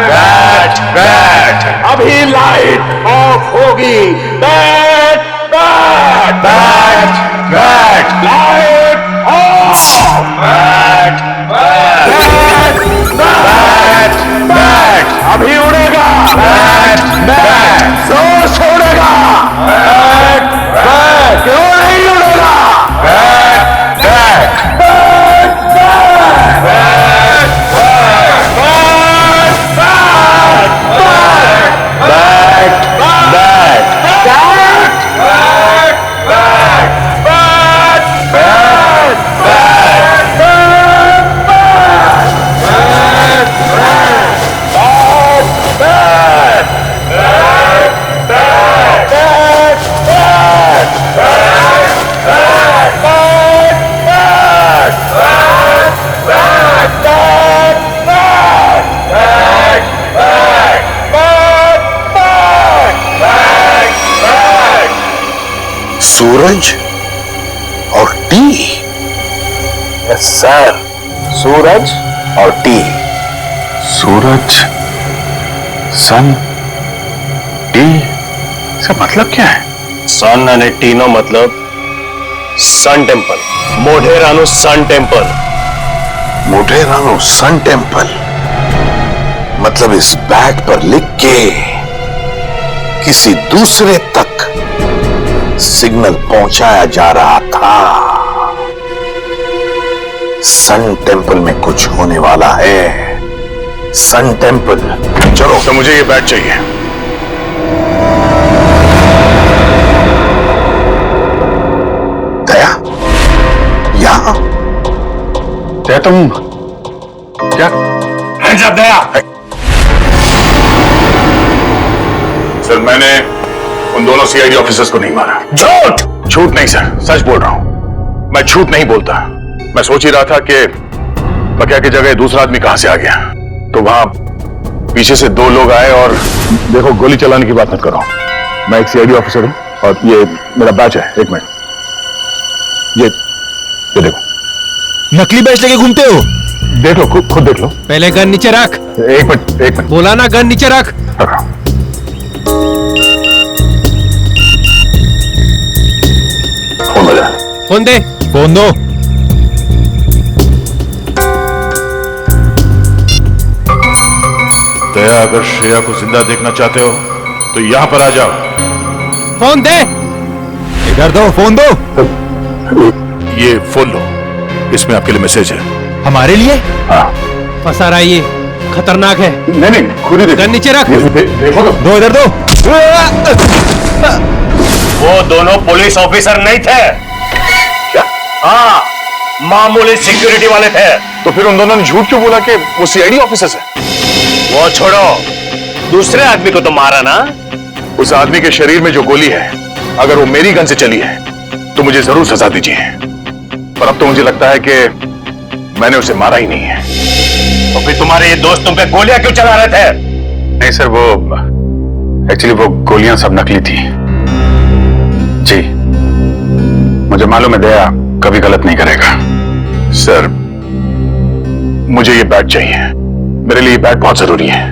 bat bat अभी लाइट ऑफ होगी। Bat bat bat bat light of. Bat bat bat bat अभी उड़ेगा। बैट बैट जोर से उड़ेगा। बैट बैट क्यों नहीं उड़ेगा। Bat bat bat bat bat bat सूरज और टी। यस सर, सूरज और टी। सूरज, सन, टी, इसका मतलब क्या है? सन अने टी नो मतलब सन टेम्पल। मोढेरानु सन टेम्पल। मोढेरानु सन टेम्पल मतलब इस बैट पर लिख के किसी दूसरे तक सिग्नल पहुंचाया जा रहा था। सन टेम्पल में कुछ होने वाला है। Sun temple. चलो तो मुझे ये बैट चाहिए। दया, यहां दया तुम क्या? दया सर, मैंने उन दोनों सीआईडी ऑफिसर्स को नहीं मारा। झूठ। झूठ नहीं सर, सच बोल रहा हूं। मैं झूठ नहीं बोलता। मैं सोच ही रहा था कि बकिया की जगह दूसरा आदमी कहां से आ गया, तो वहां पीछे से दो लोग आए और देखो, गोली चलाने की बात मत करो। मैं एक सीआईडी ऑफिसर हूं और ये मेरा बैच है। एक मिनट, ये देखो। नकली बैच लेके घूमते हो? देख लो, खुद देख लो। पहले गन नीचे रख। एक मिनट बोला ना, गन नीचे रख। फोन बजा। फोन दे। फोन दो। दया, अगर श्रेया को जिंदा देखना चाहते हो तो यहां पर आ जाओ। फोन दे। इधर दो, फोन दो। ये फोन लो, इसमें आपके लिए मैसेज है। हमारे लिए? हाँ। फंसा रहा है ये, खतरनाक है। नहीं, खुद ही देखो। गन नीचे रख। देखो तो। दो, इधर दो। वो दोनों पुलिस ऑफिसर नहीं थे। क्या? हाँ, मामूली सिक्योरिटी वाले थे। तो फिर उन दोनों ने झूठ क्यों बोला कि वो सीआईडी ऑफिसर्स हैं? वो छोड़ो, दूसरे आदमी को तो मारा ना। उस आदमी के शरीर में जो गोली है, अगर वो मेरी गन से चली है तो मुझे जरूर सजा दीजिए। पर अब तो मुझे लगता है कि मैंने उसे मारा ही नहीं है। तो फिर तुम्हारे ये दोस्त तुम पे गोलियां क्यों चला रहे थे? नहीं सर, वो एक्चुअली वो गोलियां सब नकली थी जी। मुझे मालूम है दया कभी गलत नहीं करेगा। सर, मुझे ये बैट चाहिए। मेरे लिए ये बैट बहुत जरूरी है।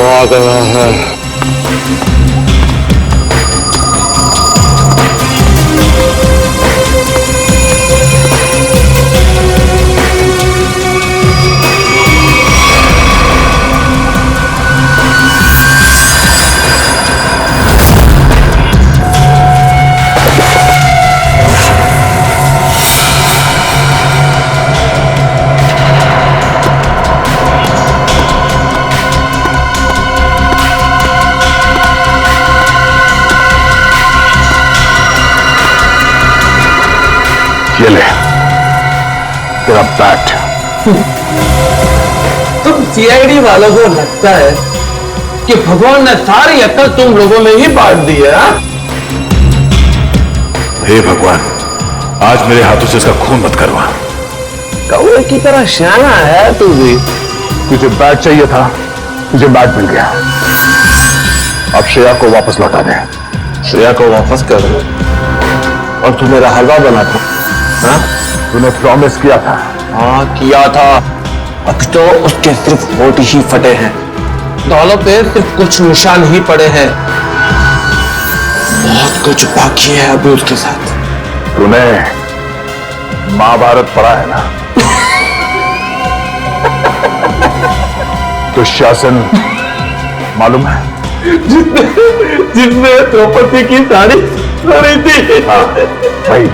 आ गया है। ये ले तेरा बैट। तुम सीआईडी वालों को लगता है कि भगवान ने सारी अकल तुम लोगों में ही बांट दी है? हे भगवान, आज मेरे हाथों से इसका खून मत करवा। कौवे की तरह शाना है तू भी। तुझे बैट चाहिए था, तुझे बैट मिल गया। अब श्रेया को वापस लौटा दे। श्रेया को वापस कर दो और तू मेरा हलवा बना था। हाँ? तूने प्रॉमिस किया था। हाँ किया था। अब तो उसके सिर्फ होठ ही फटे हैं, दौलों पे सिर्फ कुछ निशान ही पड़े हैं। बहुत कुछ बाकी है अभी उसके साथ। तूने महाभारत पढ़ा है ना? दुशासन मालूम है? जिसने द्रौपदी की साड़ी सुनी थी। हाँ भाई,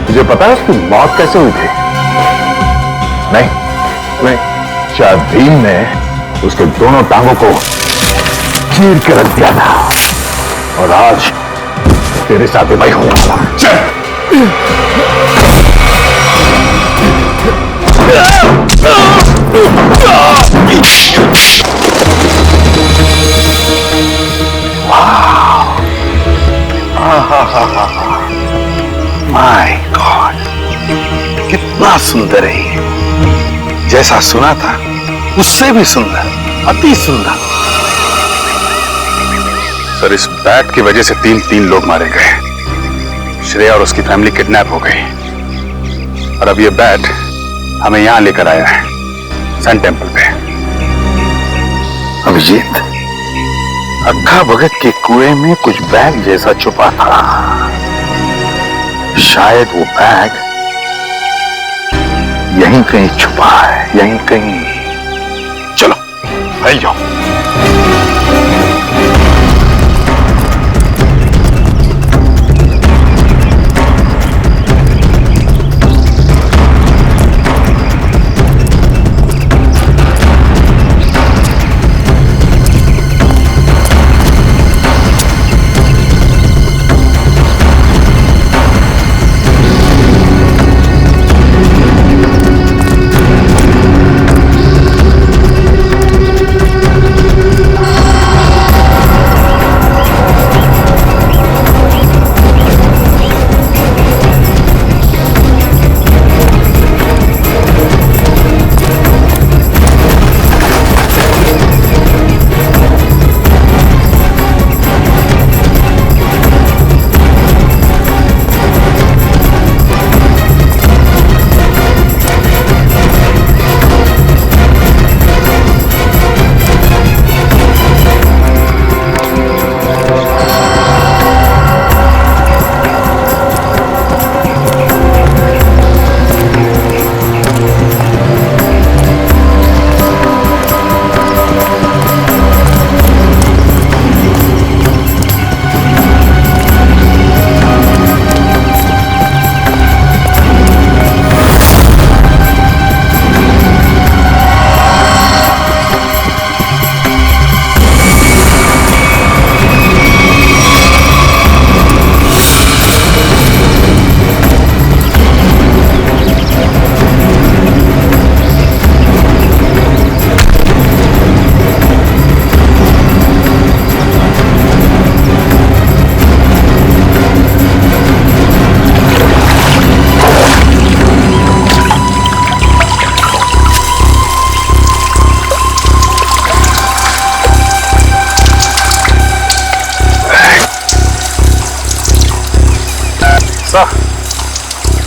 तुझे पता है उसकी मौत कैसे हुई थी? नहीं, शायद भीम ने उसके दोनों टांगों को चीर के रख दिया था और आज तेरे साथ भाई होने वाला। माय गॉड, कितना सुंदर है ये। जैसा सुना था उससे भी सुंदर, अति सुंदर। सर, इस बैट की वजह से तीन लोग मारे गए। श्रेया और उसकी फैमिली किडनैप हो गई और अब ये बैट हमें यहां लेकर आया है, सन टेम्पल पे। अभिजीत, अक्खा भगत के कुएं में कुछ बैग जैसा छुपा था। शायद वो बैग यहीं कहीं छुपा है, यहीं कहीं। चलो फैल जाओ।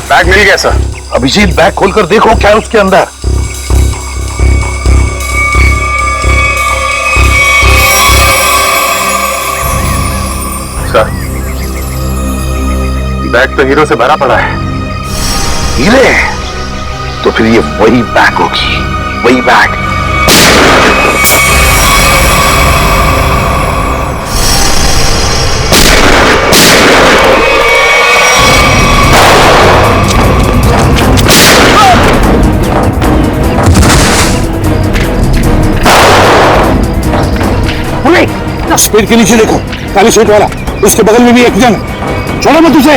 बैग मिल गया सर। अभिजीत, बैग खोलकर देखो क्या है उसके अंदर। सर, बैग तो हीरो से भरा पड़ा है। हीरे? तो फिर ये वही बैग होगी, वही बैग। पेड़ के नीचे देखो, काली शर्ट वाला, उसके बगल में भी एक जन। छोड़ो मत उसे।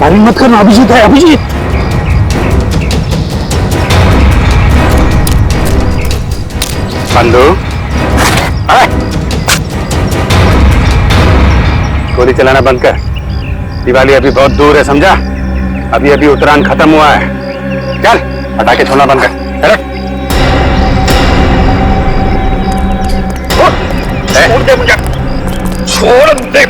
फायरिंग मत करना, अभिजीत है, अभिजीत। बंधु, गोली चलाना बंद कर। दिवाली अभी बहुत दूर है, समझा? अभी अभी उत्तरायण खत्म हुआ है। चल पटाखे छोड़ना बंद कर। छोड़ दे मुझे, छोड़ दे।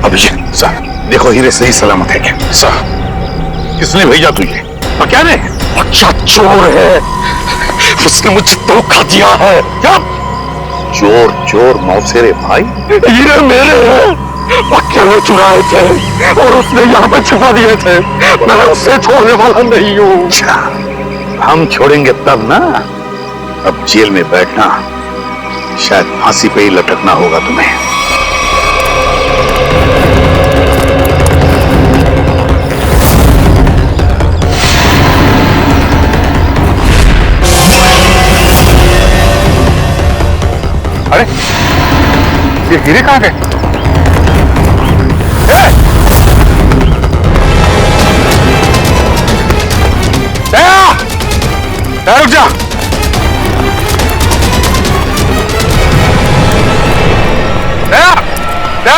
अभिजीत साहब, देखो हीरे सही सलामत है क्या? साहब, किसने भेजा तुझे? क्या ने? अच्छा चोर है, उसने मुझे धोखा दिया है। क्या? चोर चोर मौसेरे भाई, हीरे मेरे हैं, पक्के चुराए थे और उसने यहाँ पे छुपा दिए थे। मैं उसे छोड़ने वाला नहीं हूँ। अच्छा, हम छोड़ेंगे तब ना। अब जेल में बैठना, शायद फांसी पे ही लटकना होगा तुम्हें। अरे ये हीरे कहाँ गए? रुक जा।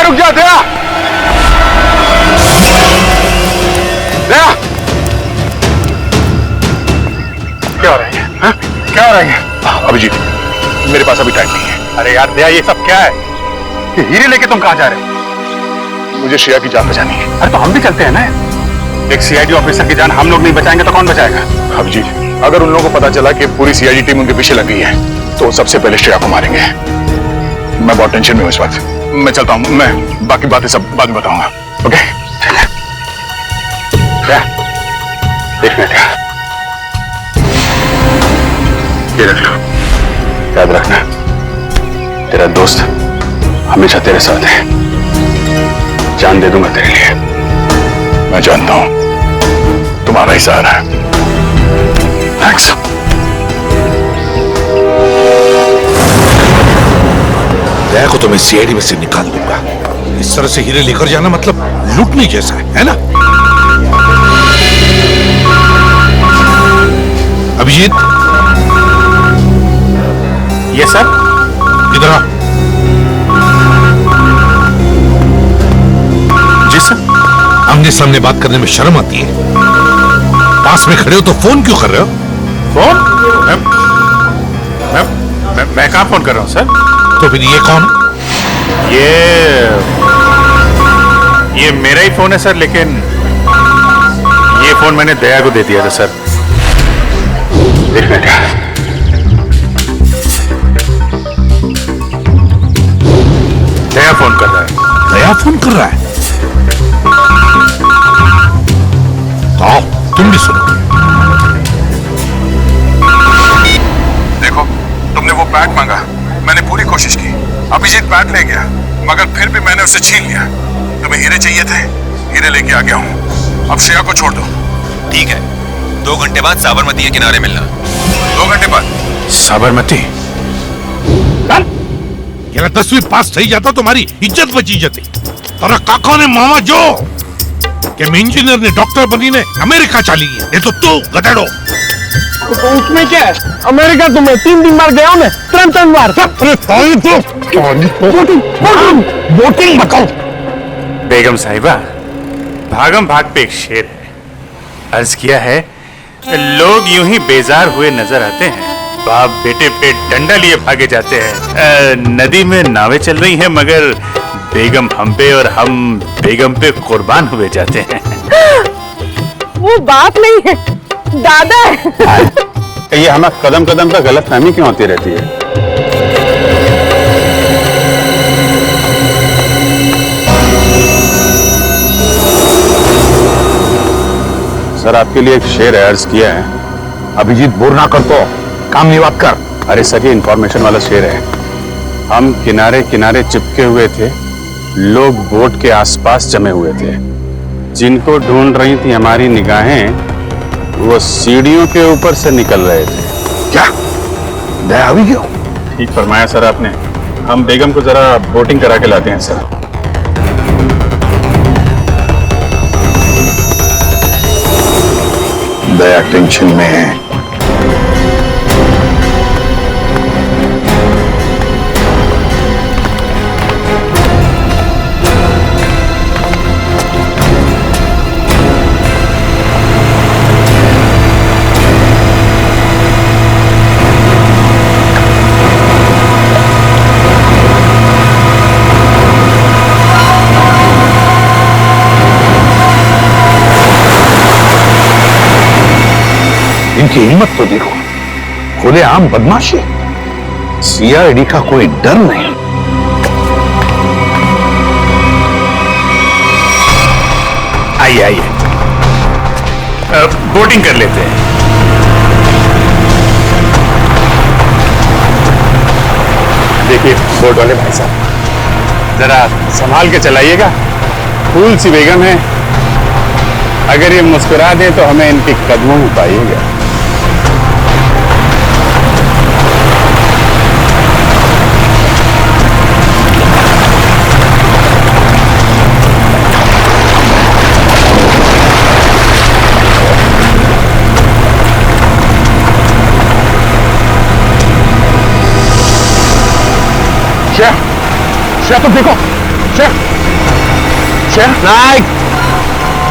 रुक जा, दया। क्या हो रहा है? हाँ? क्या हो रहा है? अभिजीत, मेरे पास अभी टाइम नहीं है। अरे यार दया, ये सब क्या है? ये हीरे लेके तुम कहां जा रहे हो? मुझे श्रेया की जान बचानी है। अरे तो हम भी चलते हैं ना। एक सीआईडी ऑफिसर की जान हम लोग नहीं बचाएंगे तो कौन बचाएगा? अभिजीत, अगर उन लोगों को पता चला कि पूरी सीआईडी टीम उनके पीछे लगी है तो सबसे पहले श्रेया को मारेंगे। मैं बहुत टेंशन में हूं इस वक्त। मैं चलता हूं, मैं बाकी बातें सब बाद में बताऊंगा। ओके? एक मिनट, ये रख लो, याद रखना तेरा दोस्त हमेशा तेरे साथ है। जान दे दूंगा तेरे लिए। मैं जानता हूं तुम्हारा ही सहारा है। थैंक्स। दया को तो मैं सीआईडी में से निकाल दूंगा। इस तरह से हीरे लेकर जाना मतलब लूटने जैसा है ना? अभिजीत, ये सर, इधर आ। जी सर। आमने सामने बात करने में शर्म आती है। पास में खड़े हो तो फोन क्यों कर रहे हो? फोन? मैं कहां फोन कर रहा हूं सर? तो फिर ये कौन? ये मेरा ही फोन है सर, लेकिन ये फोन मैंने दया को दे दिया था सर। एक मिनट, दया फोन कर रहा है। दया फोन कर रहा है? तो आओ, तुम भी सुनो। देखो, तुमने वो बैग मांगा, मैंने पूरी कोशिश की। अभिजीत बैग ले गया, मगर फिर भी मैंने उसे छीन लिया। तुम्हें हीरे चाहिए थे, हीरे लेके आ गया हूं। अब श्रेया को छोड़ दो। ठीक है, 2 घंटे बाद साबरमती के किनारे मिलना। 2 घंटे बाद? साबरमती? यार 10वीं पास થઈ जाता तुम्हारी इज्जत बची जाती। तारा काका ने मामा जो कि इंजीनियर ने डॉक्टर बनी ने अमेरिका चली गई, ये तो तू गधेड़ो। तो उसमें क्या है? अमेरिका तो मैं 3 दिन बार गया हूं, मैं 3 बार। अरे ताई तो वोटिंग बताओ। बेगम साहिबा, भागम भाग पे एक शेर है। अर्ज किया है, लोग यूं ही बेजार हुए नजर आते हैं, बाप बेटे पे डंडा लिए भागे जाते हैं। नदी में नावें चल रही हैं, मगर बेगम हम पे और हम बेगम पे कुर्बान हुए जाते हैं। वो बाप नहीं है, दादा है। ये हमें कदम कदम पर गलतफहमी क्यों होती रहती है? सर, आपके लिए एक शेर अर्ज किया है। अभिजीत, बोर ना कर, तो काम नहीं बात कर। अरे सर, ये इंफॉर्मेशन वाला शेर है। हम किनारे किनारे चिपके हुए थे, लोग बोट के आसपास जमे हुए थे। जिनको ढूंढ रही थी हमारी निगाहें, वो सीढ़ियों के ऊपर से निकल रहे थे। क्या दया अभी क्यों? ठीक फरमाया सर आपने। हम बेगम को जरा बोटिंग करा के लाते हैं सर। दया टेंशन में है। इनकी हिम्मत तो देखो, खुलेआम बदमाशी। सीआईडी का कोई डर नहीं। आइए आइए, बोटिंग कर लेते हैं। देखिए बोट वाले भाई साहब, जरा संभाल के चलाइएगा। फूल सी बेगम है, अगर ये मुस्कुरा दे तो हमें इनके कदमों में पाइएगा। श्रेया तुम देखो, श्रेया नाइक,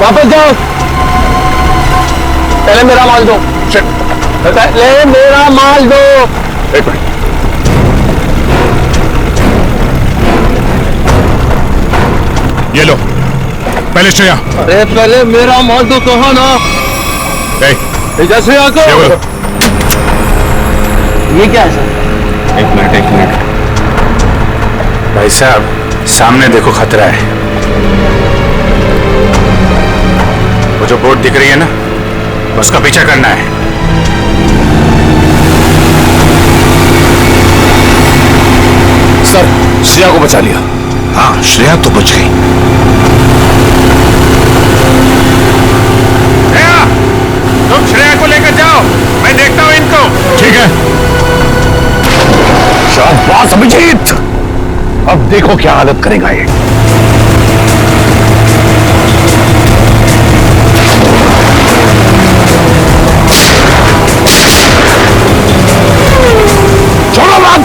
वापस जाओ। पहले मेरा माल दो। पहले मेरा माल दो। एक मिनट, ये लो, पहले श्रेया। अरे पहले मेरा माल दो, कहो ना। जैसे आको। ये क्या है सर? एक मिनट भाई साहब, सामने देखो खतरा है। वो जो बोट दिख रही है ना, उसका पीछा करना है। सर, श्रेया को बचा लिया। हाँ श्रेया तो बच गई। श्रेया, तुम श्रेया को लेकर जाओ, मैं देखता हूं इनको। ठीक है। शाबाश अभिजीत, अब देखो क्या हालत करेगा ये। छोड़ो मत।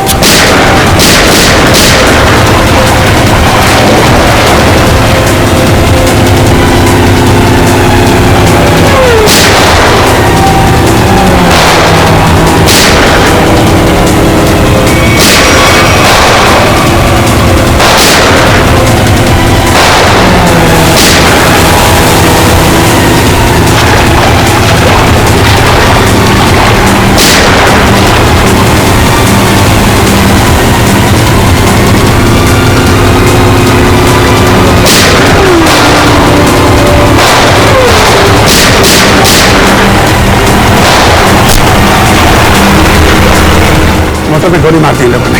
मोटर पे गोली मार दी लोगों ने।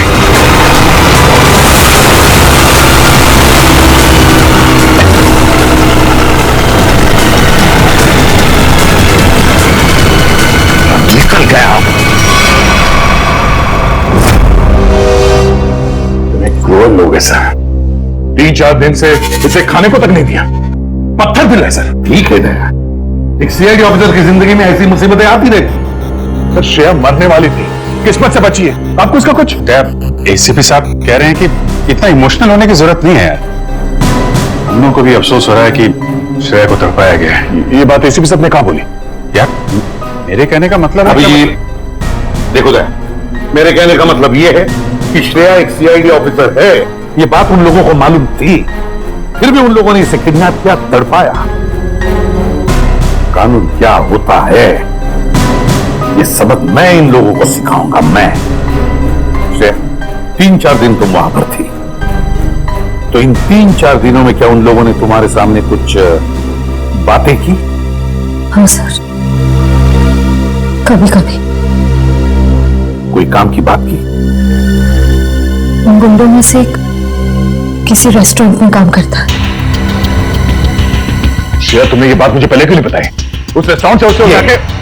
निकल गया। तुम्हें क्रूर लोग है सर। 3-4 दिन से इसे खाने को तक नहीं दिया, पत्थर दिलाए सर। ठीक है दया, एक सीआईडी ऑफिसर की जिंदगी में ऐसी मुसीबतें आती रहती। सर श्रेया मरने वाली थी, किस्मत से बची है। आपको इसका कुछ? एसीपी साहब कह रहे हैं कि इतना इमोशनल होने की जरूरत नहीं है यार। हम लोगों को भी अफसोस हो रहा है कि श्रेया को तड़पाया गया है। ये बात एसीपी साहब ने कहा बोली? यार मेरे कहने का मतलब अभी है देखो दया, मेरे कहने का मतलब ये है कि श्रेया एक सीआईडी ऑफिसर है, ये बात उन लोगों को मालूम थी, फिर भी उन लोगों ने इसे किडनैप किया, तड़पाया। कानून क्या होता है ये सबक मैं इन लोगों को सिखाऊंगा। मैं श्रेया, 3-4 दिन तुम वहां पर थी, तो इन 3-4 दिनों में क्या उन लोगों ने तुम्हारे सामने कुछ बातें की? हाँ सर, कभी कभी। कोई काम की बात की? उन गुंडों में से एक किसी रेस्टोरेंट में काम करता है। श्रेया, तुमने ये बात मुझे पहले क्यों नहीं बताई? उस रेस्टोरेंट से उससे जाके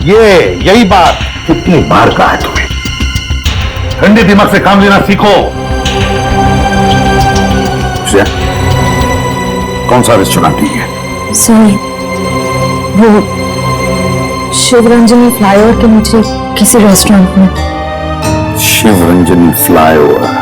यही बात कितनी बार कहा है तुम्हें, ठंडे दिमाग से काम लेना सीखो। श्रेया, कौन सा रेस्टोरेंट है? सर वो शिवरंजनी फ्लाईओवर के नीचे किसी रेस्टोरेंट में। शिवरंजनी फ्लाईओवर।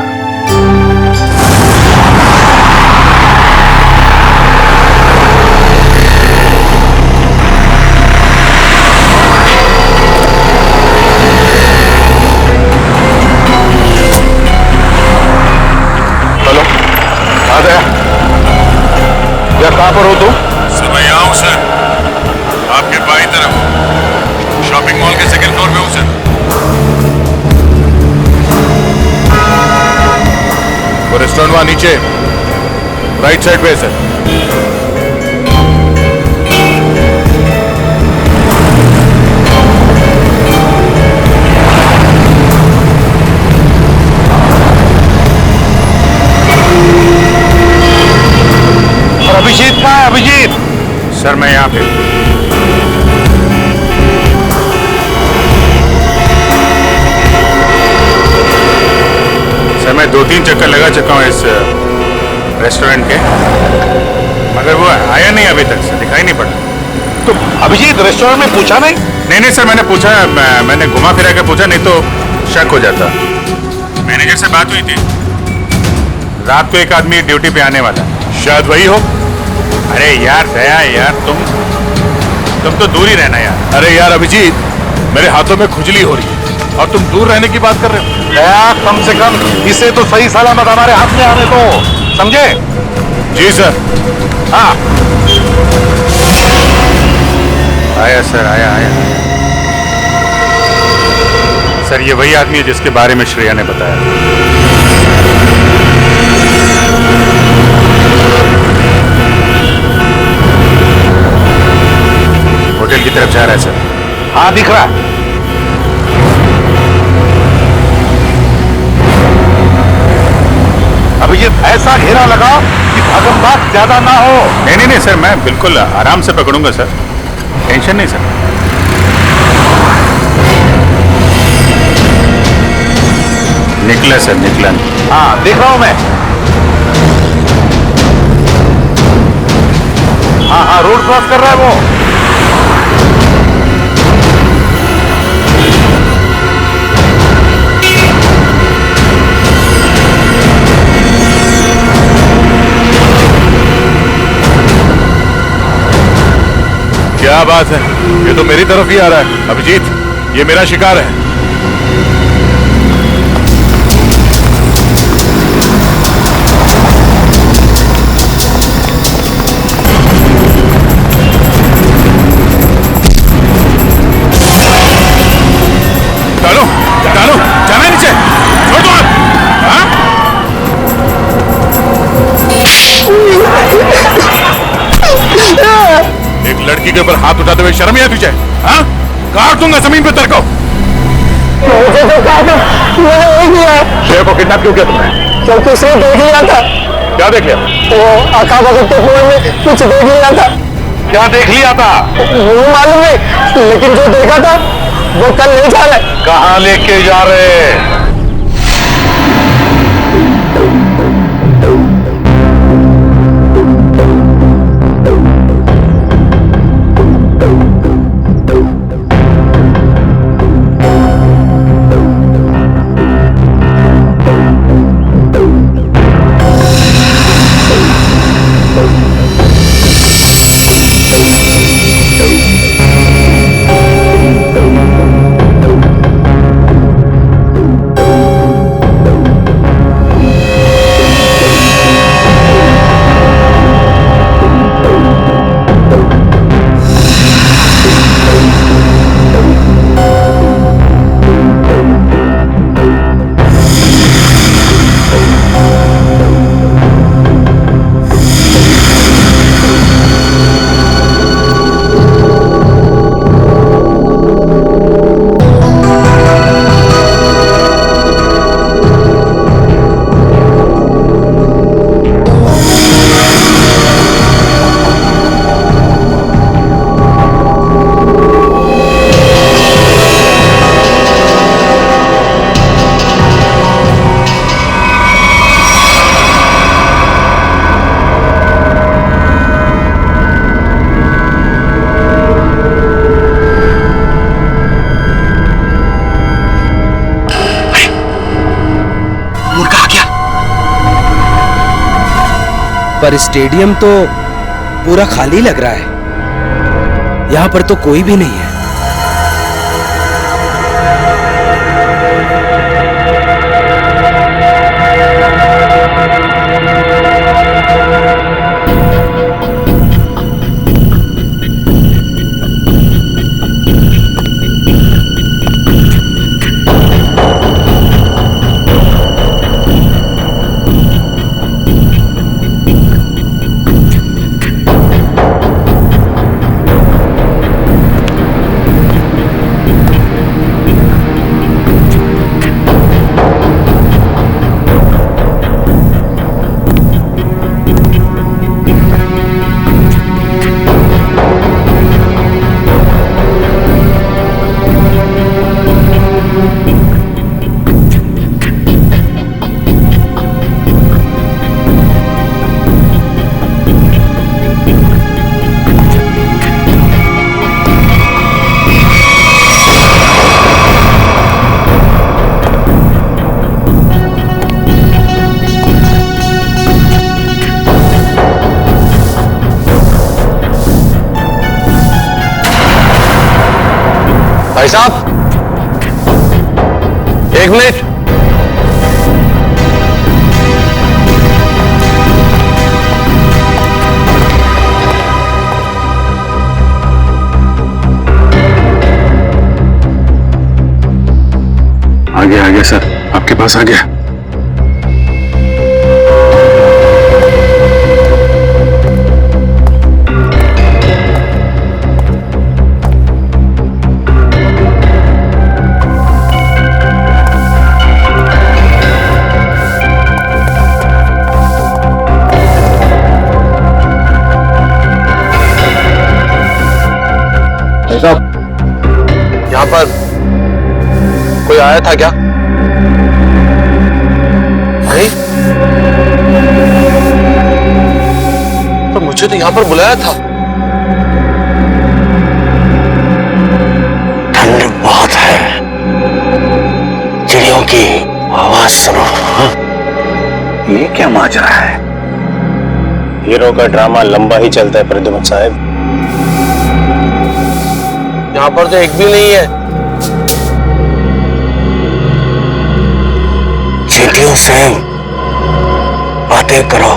हेलो, आ गया। क्या कहां पर हो तुम? सर मैं यहाँ हूँ सर, आपके बाईं तरफ शॉपिंग मॉल के सेकंड फ्लोर में हूँ सर। वो रेस्टोरेंट वहां नीचे राइट साइड पे है सर। और अभिजीत कहाँ है? अभिजीत सर मैं यहाँ पे। सर मैं 2-3 चक्कर लगा चुका हूँ इस रेस्टोरेंट के, मगर वो आया नहीं अभी तक, सर दिखाई नहीं पड़ा। तो अभिजीत रेस्टोरेंट में पूछा नहीं? नहीं सर, मैंने पूछा, मैंने घुमा फिरा के पूछा, नहीं तो शक हो जाता। मैनेजर से बात हुई थी, रात को एक आदमी ड्यूटी पे आने वाला, शायद वही हो। अरे यार दया यार, तुम तो दूर ही रहना यार। अरे यार अभिजीत, मेरे हाथों में खुजली हो रही है और तुम दूर रहने की बात कर रहे हो। दया, कम से कम इसे तो सही सलामत हमारे हाथ में आने दो, समझे? जी सर। हाँ आया सर, आया। सर ये वही आदमी है जिसके बारे में श्रेया ने बताया। होटल की तरफ जा रहा है सर। हाँ दिख रहा है। अभिजीत ऐसा घेरा लगाओ कि भागम भाग ज्यादा ना हो। नहीं सर, मैं बिल्कुल आराम से पकड़ूंगा सर, टेंशन नहीं सर। निकला सर, निकला। हाँ देख रहा हूं मैं। हाँ रोड क्रॉस कर रहा है वो। क्या बात है, ये तो मेरी तरफ ही आ रहा है। अभिजीत, ये मेरा शिकार है। डालो, जाना है नीचे, छोड़ दो आप। हाँ? एक लड़की के ऊपर हाथ उठाते हुए शर्म नहीं आती तुझे? हाँ? काट दूंगा जमीन पे तेरे को। मुझे तो कहा था, मैंने वही किया है। शेर को किडनैप क्यों किया तुमने? क्योंकि उसे देख लिया था। क्या देख लिया? वो आका भगत के फोन में कुछ देख लिया था। क्या देख लिया था? वो मालूम नहीं, लेकिन जो देखा था वो कल नहीं जा रहा। कहाँ लेके जा रहे? पर स्टेडियम तो पूरा खाली लग रहा है। यहाँ पर तो कोई भी नहीं है। भाई साहब, एक मिनट। आ गया सर, आपके पास आ गया। साहब, यहाँ पर कोई आया था क्या? नहीं, तो मुझे तो यहाँ पर बुलाया था। ठंड बहुत है, चिड़ियों की आवाज सुनो। हाँ? ये क्या माजरा है? हीरो का ड्रामा लंबा ही चलता है प्रद्युमन साहब। यहाँ पर तो एक भी नहीं है। चींटियों से बातें करो।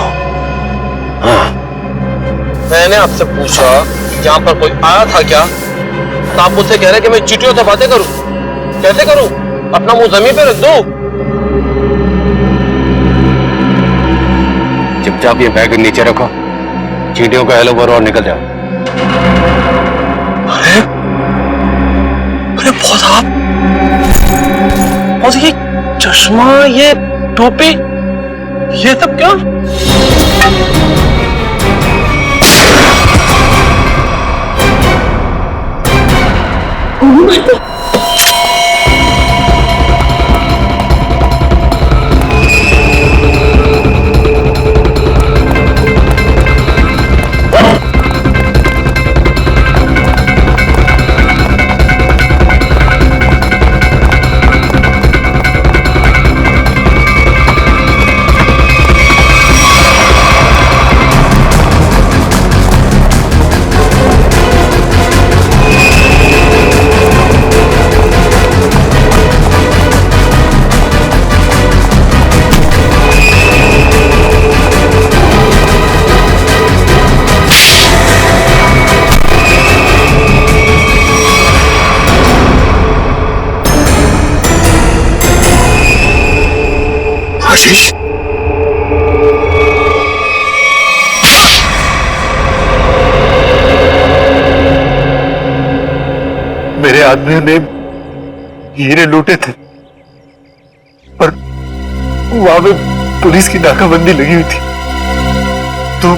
हाँ। मैंने आपसे पूछा यहाँ पर कोई आया था क्या, तो आप मुझसे कह रहे कि मैं चींटियों से बातें करूं। कैसे करूं? अपना मुंह जमीन पे रख दो। चुपचाप ये बैग नीचे रखो, चींटियों का हेलो करो और निकल जाओ। अरे बहुत आप, और ये चश्मा, ये टोपी, ये सब क्या? आशीष, मेरे आदमियों ने हीरे लूटे थे, पर वहां में पुलिस की नाकाबंदी लगी हुई थी, तो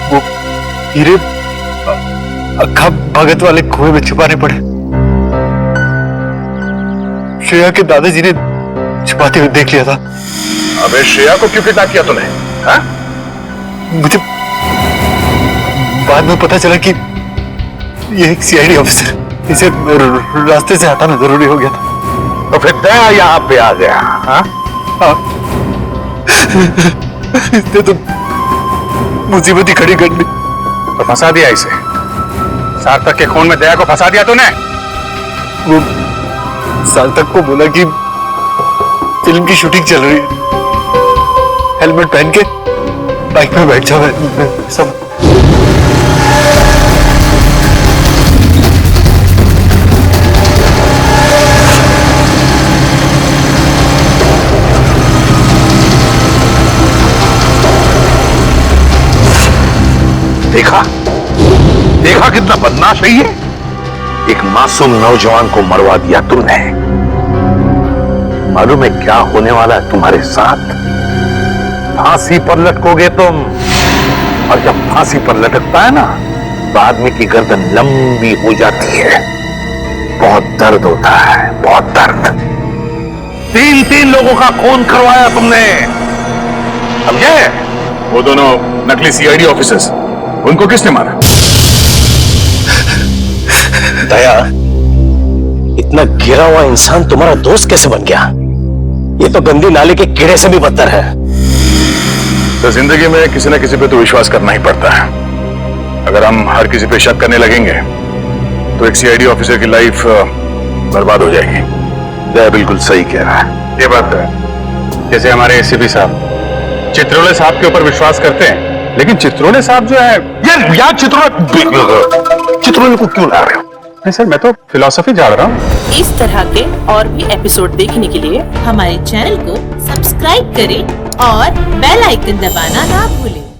वो हीरे अक्खा भगत वाले कुएं में छुपाने पड़े। श्रेया के दादाजी ने छुपाते हुए देख लिया था। अबे श्रेया को क्यों किडनैप किया तूने? हाँ? मुझे बाद में पता चला कि ये एक सीआईडी ऑफिसर, इसे रास्ते से हटाना जरूरी हो गया था। तो फिर दया यहाँ पे आ गया। हाँ? इसने तो मुसीबत ही खड़ी कर दी। तो फंसा दिया इसे। सार्थक के खून में दया को फंसा दिया तूने। वो सार्थक को बोला कि फिल्म की शूटिंग चल रही है, हेलमेट पहन के बाइक में बैठ जाओ। सब देखा देखा कितना बदमाश है ये। एक मासूम नौजवान को मरवा दिया तुमने। मालूम है क्या होने वाला है तुम्हारे साथ? फांसी पर लटकोगे तुम, और जब फांसी पर लटकता है ना तो आदमी की गर्दन लंबी हो जाती है। बहुत दर्द होता है, बहुत दर्द। 3 लोगों का खून करवाया तुमने, समझे? वो दोनों नकली सीआईडी ऑफिसर्स, उनको किसने मारा? दया, इतना गिरा हुआ इंसान तुम्हारा दोस्त कैसे बन गया? ये तो गंदी नाले के कीड़े से भी बदतर है। तो जिंदगी में किसी न किसी पे तो विश्वास करना ही पड़ता है। अगर हम हर किसी पे शक करने लगेंगे तो एक सीआईडी ऑफिसर की लाइफ बर्बाद हो जाएगी। दया बिल्कुल सही कह रहा है। ये बात है। जैसे हमारे एसीपी साहब चित्रोले साहब के ऊपर विश्वास करते हैं, लेकिन चित्रोले साहब जो है यार चित्रोले को क्यों ला रहे हो? नहीं सर, मैं तो फिलॉसफी झाड़ रहा हूँ। इस तरह के और भी एपिसोड देखने के लिए हमारे चैनल को सब्सक्राइब करें और बेल आइकन दबाना ना भूलें।